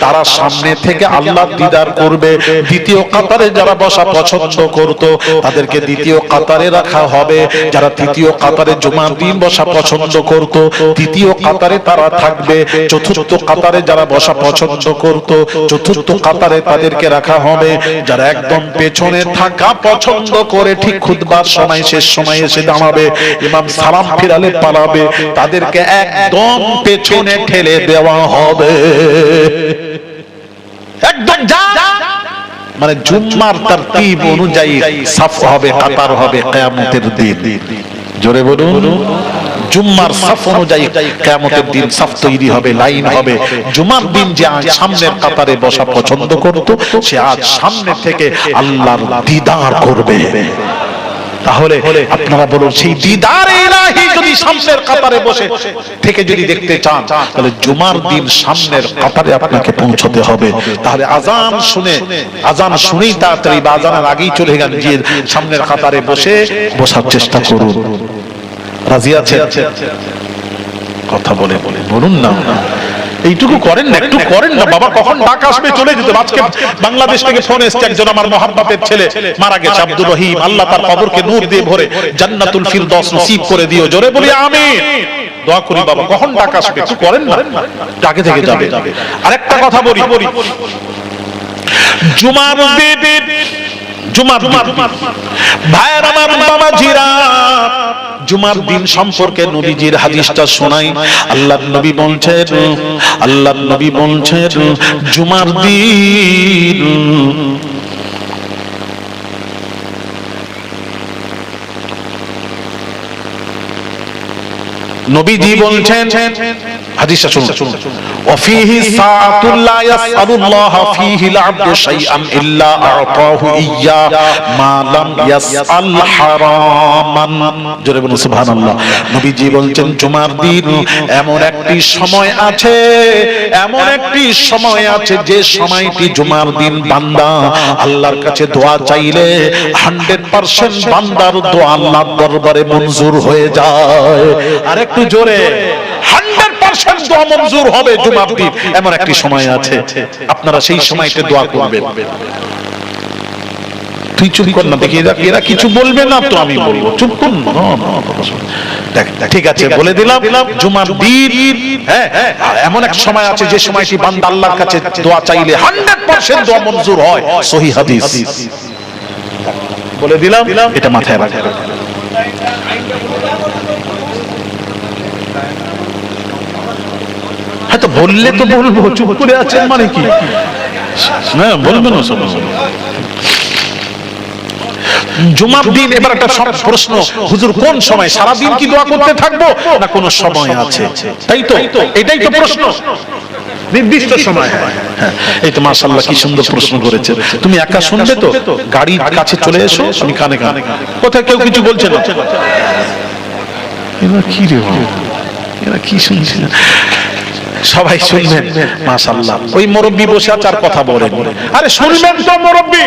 তারা সামনে থেকে আল্লাহ দিদার করবে। দ্বিতীয় কাতারে যারা বসা পছন্দ করত, তাদেরকে দ্বিতীয় কাতারে রাখা হবে। যারা তৃতীয় কাতারে জুমার দিন বসা পছন্দ করত, তৃতীয় কাতারে তারা থাকবে। চতুর্থ কাতারে যারা বসা পছন্দ করত, চতুর্থ কাতারে তাদেরকে রাখা হবে। যারা একদম পেছনে থাকা পছন্দ করে ঠিক খুতবার সময় শেষ সময় এসে দাঁড়াবে, ইমাম সালাম ফিরালে পালাবে, তাদেরকে একদম পেছনে ঠেলে দেওয়া হবে। একদম যা মানে জুম্মার তারতিব অনুযায়ী সাফ হবে, কাতার হবে কিয়ামতের দিন। জোরে বলুন, জুম্মার সাফ অনুযায়ী কিয়ামতের দিন সাফ তৈরি হবে, লাইন হবে। জুমার দিন যে আজ সামনের কাতারে বসা পছন্দ করত, সে আজ সামনে থেকে আল্লাহর দিদার করবে। তাহলে আপনারা বলুন, সেই দিদার ইলাহি যদি সামনের কাতারে বসে থেকে যদি দেখতে চান, তাহলে জুমার দিন সামনের কাতারে আপনাকে পৌঁছতে হবে। তাহলে আজান শুনেই তাড়াতাড়ি বা আজানের আগেই চলে গেলেন, যে সামনের কাতারে বসার চেষ্টা করুন। রাজি আছে? কথা বলে বলুন না, এইটুকু করেন না, একটু করেন না বাবা। কখন ডাক আসবে চলে যেতে। আজকে বাংলাদেশ থেকে ফোন এসেছে, একজন আমার মহাব্বতের ছেলে মারা গেছে, আব্দুর রহিম। আল্লাহ তার কবরকে নূর দিয়ে ভরে জান্নাতুল ফিরদৌস নসিব করে দিও। জোরে বলি আমিন। দোয়া করি বাবা, কখন ডাক আসবে একটু করেন না, ডাকে থেকে যাবে। আরেকটা কথা বলি, জুমার দিন ভাইয়ের আমার, বাবাজিরা, জুমার দিন সম্পর্কে নবীজির হাদিসটা শোনাই। আল্লাহর নবী বলছেন জুমার দিন নবীজি বলছেন, হাদিসটা শুনুন, ওয়াফিহি সাআতুল লা ইয়াসআলুল্লাহ ফিহি আল-আবদু শাইআন ইল্লা আ'তাহু ইয়্যা মা লাম ইয়াসআল হারামান। জোরে বলুন সুবহানাল্লাহ। নবীজি বলছেন জুমার দিন এমন একটি সময় আছে, যে সময়টি জুমার দিন বান্দা আল্লাহর কাছে দোয়া চাইলে 100% বান্দার দোয়া আল্লাহর দরবারে মঞ্জুর হয়ে যায়। আর একটু জোরে, 100% দোয়া মঞ্জুর হবে জুমার দিন। এমন একটি সময় আছে, আপনারা সেই সময়তে দোয়া করবেন। তুই চুপ কর না, দেখি এরা কিছু বলবে না তো আমি বলবো, চুপ কর না। ঠিক আছে, বলে দিলাম জুমার দিন এমন এক সময় আছে, যে সময়টি বান্দা আল্লাহর কাছে দোয়া চাইলে 100% দোয়া মঞ্জুর হয়। সহিহ হাদিস বলে দিলাম, এটা মাথায় রাখবেন। হয়তো বললে তো বলবো, চুপ করে আছেন মানে কি? না বলবেন না। জুমার দিন এবার একটা প্রশ্ন, হুজুর কোন সময়? সারাদিন কি দোয়া করতে থাকবো না কোন সময় আছে? তাই তো, এটাই তো প্রশ্ন, নির্দিষ্ট সময়। এই তো মাশাআল্লাহ, কি সুন্দর প্রশ্ন করেছে। তুমি একা শুনবে তো, গাড়ির কাছে চলে এসো, আমি কানে কানে। কোথায় কেউ কিছু বলছে না? এবার কি রে, এরা কি শুনছে? সবাই শুনবেন মাশাআল্লাহ। ওই মুরব্বি বসে আছে আর কথা বলেন। আরে শুনবেন তো মুরব্বি,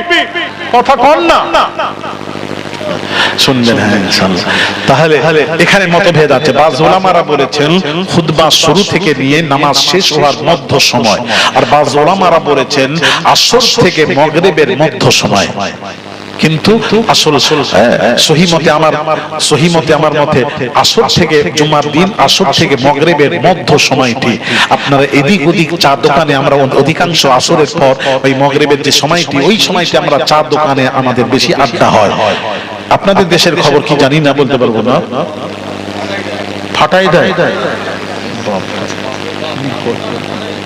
কথা কন না, শুনবেন। হ্যাঁ ইনশাআল্লাহ। তাহলে এখানে মতভেদ আছে। বাজ উলামারা বলেছেন খুতবা শুরু থেকে নিয়ে নামাজ শেষ হওয়ার মধ্য সময়, আর বাজ উলামারা বলেছেন আসর থেকে মাগরিবের মধ্য সময়। কিন্তু আসল সহিমতে আমার মতে আসর থেকে জুমার দিন, আসর থেকে মাগরিবের মধ্য সময়টি। আপনারা এদিক ওদিক চা দোকানে, আমরা অধিকাংশ আসরের পর ওই মাগরিবের যে সময়টি, ওই সময়টি আমরা চা দোকানে আমাদের বেশি আড্ডা হয়। আপনাদের দেশের খবর কি জানি না, বলতে পারবো না। ফাটাই দেয়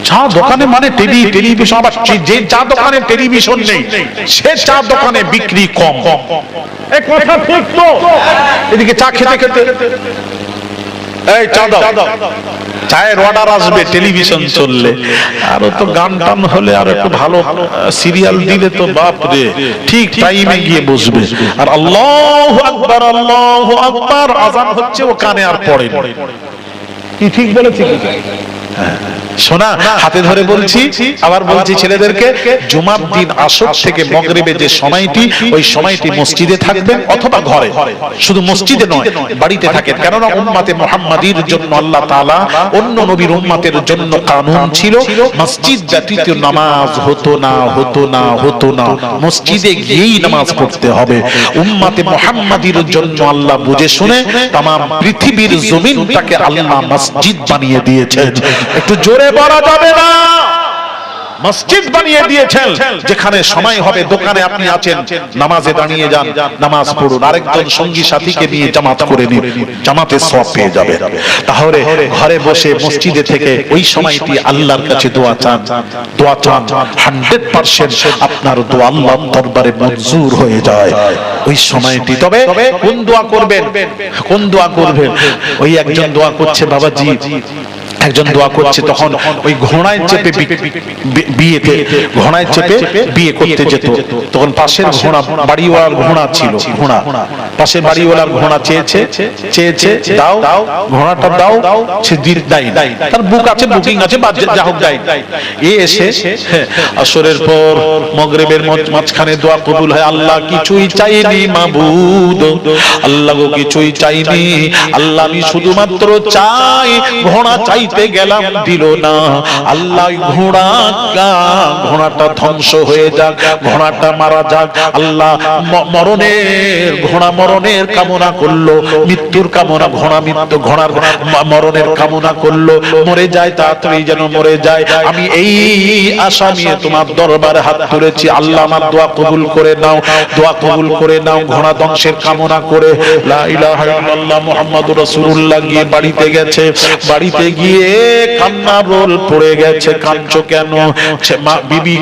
চা দোকানে, মানে টেলিভিশন। আবার যে চা দোকানে টেলিভিশন নেই, সে চা দোকানে বিক্রি কম। কথা ঠিক তো? এদিকে চা খেতে খেতে এই চা দাও, চায়ের অর্ডার আসবে টেলিভিশন চললে, আরো তো গান টান হলে আর একটু ভালো সিরিয়াল দিলে তো বাপ রে ঠিক টাইমে গিয়ে বসবে। আর আল্লাহু আকবার আল্লাহু আকবার আযান হচ্ছে ও কানে আর পড়ে না। কি ঠিক বলেছি? শোনা, হাতে ধরে বলছি, আবার বলছি ছেলেদেরকে, জুমার দিন আসর থেকে মাগরিবে যে সময়টি, ওই সময়টি মসজিদে থাকবেন অথবা ঘরে। শুধু মসজিদে নয়, বাড়িতে থাকেন। কেননা উম্মতে মুহাম্মাদীর জন্য আল্লাহ তাআলা অন্য নবীর উম্মতের জন্য কানুন ছিল, মসজিদ ব্যতীত নামাজ হতো না, হতো না, হতো না। মসজিদে গিয়েই নামাজ পড়তে হবে। উম্মতে মুহাম্মাদীর জন্য আল্লাহ বুঝে শুনে তাম পৃথিবীর জমিনটাকে আল্লাহ মসজিদ বানিয়ে দিয়েছেন। একটু জোরে বলা যাবে না? মসজিদ বানিয়ে দিয়েছেন, যেখানে সময় হবে দোকানে আপনি আছেন, নামাজে দাঁড়িয়ে যান, নামাজ পড়ুন, আরেকজন সঙ্গী সাথীকে নিয়ে জামাত করে নিন, জামাতের সওয়াব পেয়ে যাবে। তাহলে ঘরে বসে মসজিদে থেকে ওই সময়টি আল্লাহর কাছে দোয়া চান, দোয়া চান, 100% আপনার দোয়া আল্লাহর দরবারে মঞ্জুর হয়ে যায় ওই সময়টি। তবে কোন দোয়া করবেন? কোন দোয়া করবেন? ওই একজন দোয়া করছে বাবাজি, একজন দোয়া করছে, তখন ওই ঘোড়ায় চেপে বিয়েতে, ঘোড়ায় চেপে বিয়ে করতে যেত, তখন পাশের ঘোড়া, বাড়িওয়ালার ঘোড়া ছিল, ঘোড়া পাশের বাড়িওয়ালার ঘোড়া চেয়েছে, চেয়েছে দাও, ঘোড়াটা দাও, সে দেয়, তার বুক আছে, বুকিং আছে, যা হোক দেয়। এ এসে আসরের পর মাগরিবের মাঝখানে দোয়া কবুল হয়, আল্লাহ কিছুই চাইনি মাবুদ, আল্লাহ গো কিছুই চাইনি, আল্লাহ আমি শুধুমাত্র চাই, ঘোড়া চাই গেলাম দিল না, আল্লাহ ঘোড়াটা ধ্বংস হয়ে যাক, ঘোড়াটা মারা যাক, আল্লাহ মরণের, ঘোড়া মরণের কামনা করলো, মৃত্যুর কামনা, ঘোড়ার মরণের কামনা করলো, মরে যায় তাড়াতাড়ি যেন মরে যায়। আমি এই আশা নিয়ে তোমার দরবারে হাত তুলেছি, আল্লাহ আমার দোয়া কবুল করে নাও, দোয়া কবুল করে নাও। ঘোড়া ধ্বংসের কামনা করে লা ইলাহা ইল্লাল্লাহ মুহাম্মাদুর রাসূলুল্লাহ গিয়ে বাড়িতে গেছে, বাড়িতে গিয়ে কান্নার রোল পড়ে গেছে। কাঁদছো কেন? বিবি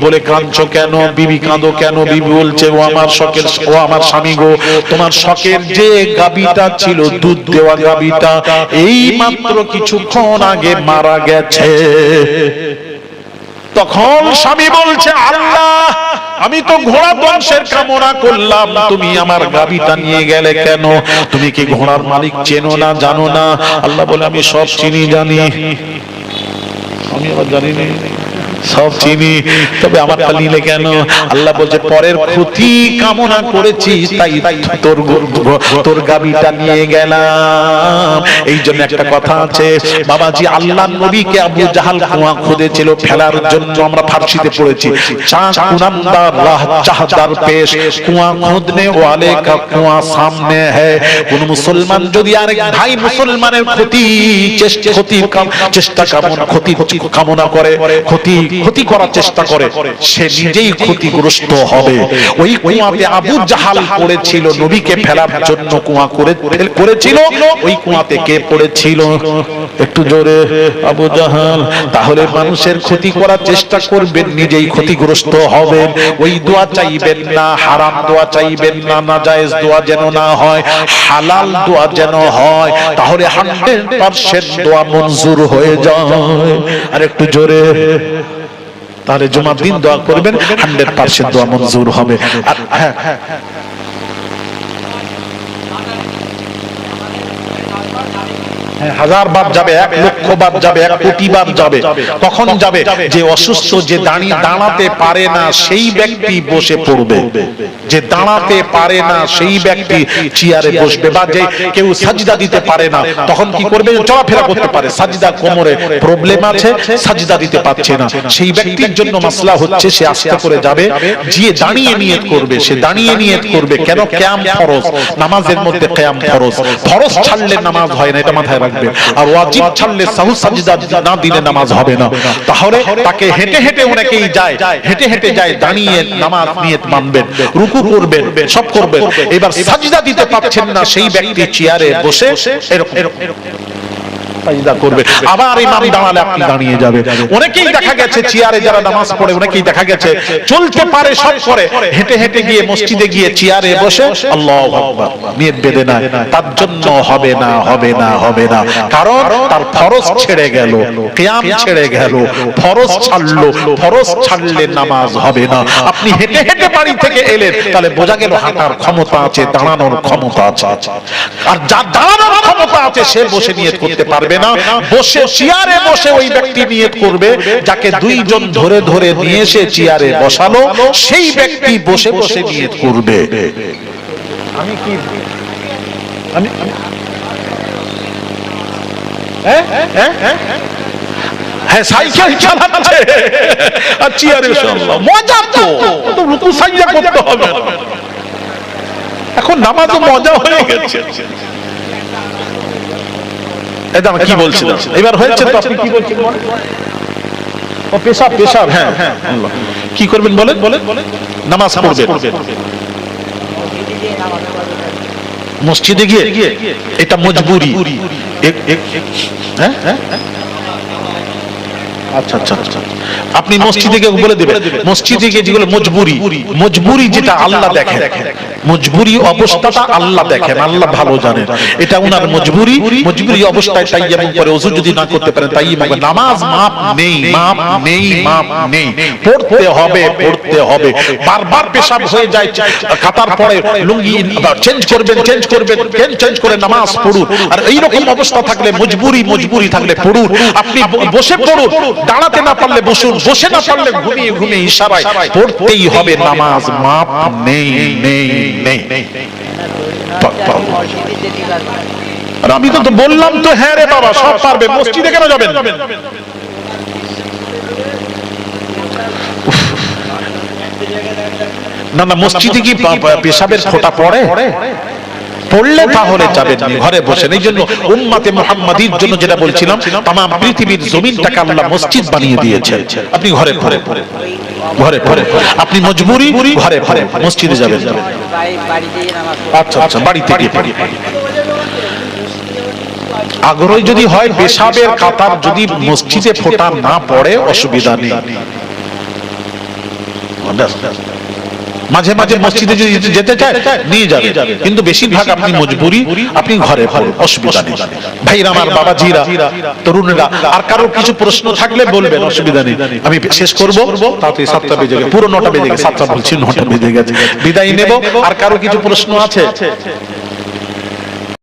বলে কাঁদছো কেন? বিবি কাঁদো কেন? বিবি বলছে, ও আমার শখের, ও আমার স্বামী গো, তোমার শখের যে গাবিটা ছিল, দুধ দেওয়া গাবিটা, এই মাত্র কিছুক্ষণ আগে মারা গেছে। তখন স্বামী বলছে, আল্লাহ আমি তো ঘোড়া ধ্বংসের কামনা করলাম, তুমি আমার গাবিটা নিয়ে গেলে কেন? তুমি কি ঘোড়ার মালিক চেনো না, জানো না? আল্লাহ বলে, আমি সব চিনি, জানি, আমি আবার জানি না, সব চিনি, তবে আমারটা নিলে কেন? আল্লাহ বলছে, পরের ক্ষতি কামনা করেছিস, তাই তোর গাবিটা নিয়ে গেলাম। এই জন্য একটা কথা আছে বাবাজি, আল্লাহ নবীকে আবু জাহাল কুয়া খুঁড়েছিল ফেলার জন্য, আমরা ফারসিতে পড়েছি, কুনান্দার রাহ চাহদার পেশ, কুয়া খুঁদনে ওয়ালে কা কুয়া সামনে হ্যায়। কোন মুসলমান যদি আরেক ভাই মুসলমানের চেষ্টা কামনা করে, ক্ষতি করার চেষ্টা করে, সে নিজেই ক্ষতিগ্রস্ত হবে। ওই কুয়াতে আবু জাহাল পড়েছিল, নবীকে ফেলার জন্য কুয়া করেছিল, ওই কুয়াতে কে পড়েছিল? একটু জোরে, আবু জাহাল। তাহলে মানুষের ক্ষতি করার চেষ্টা করবেন, নিজেই ক্ষতিগ্রস্ত হবেন। ওই দোয়া চাইবেন না, হারাম দোয়া চাইবেন না, নাজায়েজ দোয়া যেন না হয়, হালাল দোয়া যেন হয়, তাহলে 100% দোয়া মঞ্জুর হয়ে যায়। আর একটু জোরে, তাহলে জুমার দিন দোয়া করবেন, 100% দোয়া মঞ্জুর হবে। আর হ্যাঁ, হাজার বার যাবে, 1 লক্ষ বার যাবে, 1 কোটি বার যাবে। কখন যাবে? যে অসুস্থ, যে দাঁড়াতে পারে না, সেই ব্যক্তি বসে পড়বে। যে দাঁড়াতে পারে না সেই ব্যক্তি চেয়ারে বসবে। বা যে কেউ সাজদা দিতে পারে না, তখন কি করবে? চলাফেরা করতে পারে, সাজদা কোমরে প্রবলেম আছে, সাজদা দিতে পারছে না, সেই ব্যক্তির জন্য মাসলা হচ্ছে, সে আস্তে করে যাবে, গিয়ে দাঁড়িয়ে নিয়ত করবে। সে দাঁড়িয়ে নিয়ত করবে, কেন? কিয়াম ফরজ, নামাজের মধ্যে কিয়াম ফরজ। ফরজ ছাড়লে নামাজ হয় না, এটা মাথায় রাখবে। আর ওয়াজিব ছাড়লে সাহু সাজদা না দিলে নামাজ হবে না। তাহলে তাকে হেঁটে হেঁটে অনেকেই যায়, হেঁটে হেঁটে যায়, দাঁড়িয়ে নামাজ নিয়ত মানবেন, রুকু করবেন, সব করবেন। এবার সাজদা দিতে পারছেন না, সেই ব্যক্তি চেয়ারে বসে এরকম সাজদা করবে, আবার ইমাম দাঁড়ালে আপনি দাঁড়িয়ে যাবেন। অনেকেই দেখা গেছে চেয়ারে যারা নামাজ পড়ে, অনেকেই দেখা গেছে চলতে পারে, সব করে, হেঁটে হেঁটে গিয়ে মসজিদে গিয়ে চেয়ারে বসে আল্লাহু আকবার নিয়ত বেঁধে না, তার জন্য হবে না, হবে না, হবে না। কারণ তার ফরজ ছেড়ে গেল, কিয়াম ছেড়ে গেল, ফরজ ছাড়লো, ফরজ ছাড়লে নামাজ হবে না। আপনি হেঁটে হেঁটে বাড়ি থেকে এলেন, তাহলে বোঝা গেল হাঁটার ক্ষমতা আছে, দাঁড়ানোর ক্ষমতা আছে। আর যার দাঁড়ানোর ক্ষমতা আছে সে বসে নিয়ত করতে পারবে না, বসে চেয়ারে বসে ওই ব্যক্তি নিয়ত করবে যাকে দুইজন ধরে ধরে নিয়ে এসে চেয়ারে বসালো, সেই ব্যক্তি বসে বসে নিয়ত করবে। আমি কি আমি হ্যাঁ সাইকেল চালাচ্ছে আর চেয়ারে শুনলাম, মজা তো, রুকু সাজদা করতে হবে। এখন নামাজও মজা হয়ে গেছে। এটা আমি কি বলছিলাম, এবার হয়েছে তো, আপনি কি বলছেন বলেন? ও পেশাব, পেশাব, হ্যাঁ হ্যাঁ, কি করবেন বলেন? নামাজ পড়বেন মসজিদে গিয়ে, এটা মজবুরি। হ্যাঁ হ্যাঁ, আচ্ছা আচ্ছা আচ্ছা, আপনি মসজিদে গিয়ে বলে দেবেন, মসজিদে গিয়ে যেগুলো মজবুরি, মজবুরি যেটা আল্লাহ দেখেন, মজবুরি অবস্থাটা আল্লাহ দেখেন, আল্লাহ ভালো জানেন। এটা উনার মজবুরি, মজবুরি অবস্থায় তাইয়ামুম করে, ওযু যদি না করতে পারেন তাইয়ামুম করে। নামাজ মাপ নেই, মাপ নেই, মাপ নেই, পড়তে হবে, পড়তে হবে। বারবার পেশাব হয়ে যায়, কাতার পরে লুঙ্গি চেঞ্জ করবেন, চেঞ্জ করবেন, চেঞ্জ করে নামাজ পড়ুন। আর এই রকম অবস্থা থাকলে মজবুরি, মজবুরি থাকলে পড়ুন। আপনি বসে পড়ুন, দাঁড়াতে না পারলে বসুন, বসে না পারলে ঘুমিয়ে ঘুমিয়ে ইশারায় পড়তেই হবে, নামাজ মাপ নেই, নেই, নেই। আর আমি তো বললাম তো, হ্যাঁ রে বাবা সব পারবে, মসজিদে কেন যাবেন? না না, মসজিদে কি পেশাবের ফোঁটা পড়ে? পড়লে তাহলে যাবেন, ঘরে বসেন। এই জন্য উম্মতে মুহাম্মাদীর জন্য যেটা বলছিলাম, তাম পৃথিবীর জমিনটাকে আল্লাহ মসজিদ বানিয়ে দিয়েছেন। আপনি ঘরে ঘরে ঘরে ঘরে, আপনি মজবুরি ঘরে ঘরে মসজিদে যাবেন। আচ্ছা আচ্ছা, বাড়িতে গিয়ে আগ্রহ যদি হয়, পেশাবের কাতার যদি মসজিদে ফোঁটা না পড়ে অসুবিধা নেই। মাঝে মাঝে মসজিদে যদি যেতে চায় নিয়ে যাবে, কিন্তু বেশিরভাগ আপনি মজবুরি, আপনি ঘরে ঘরে, অসুবিধা নেই। ভাইরা আমার, বাবাজিরা, তরুণরা, আর কারোর কিছু প্রশ্ন থাকলে বলবেন, অসুবিধা নেই। আমি শেষ করবো, তাতে 7টা বেজে গেছে, পুরো 9টা বেজে গেছে, 7টা বলছি 9টা বেজে গেছে, বিদায় নেব। আর কারো কিছু প্রশ্ন আছে?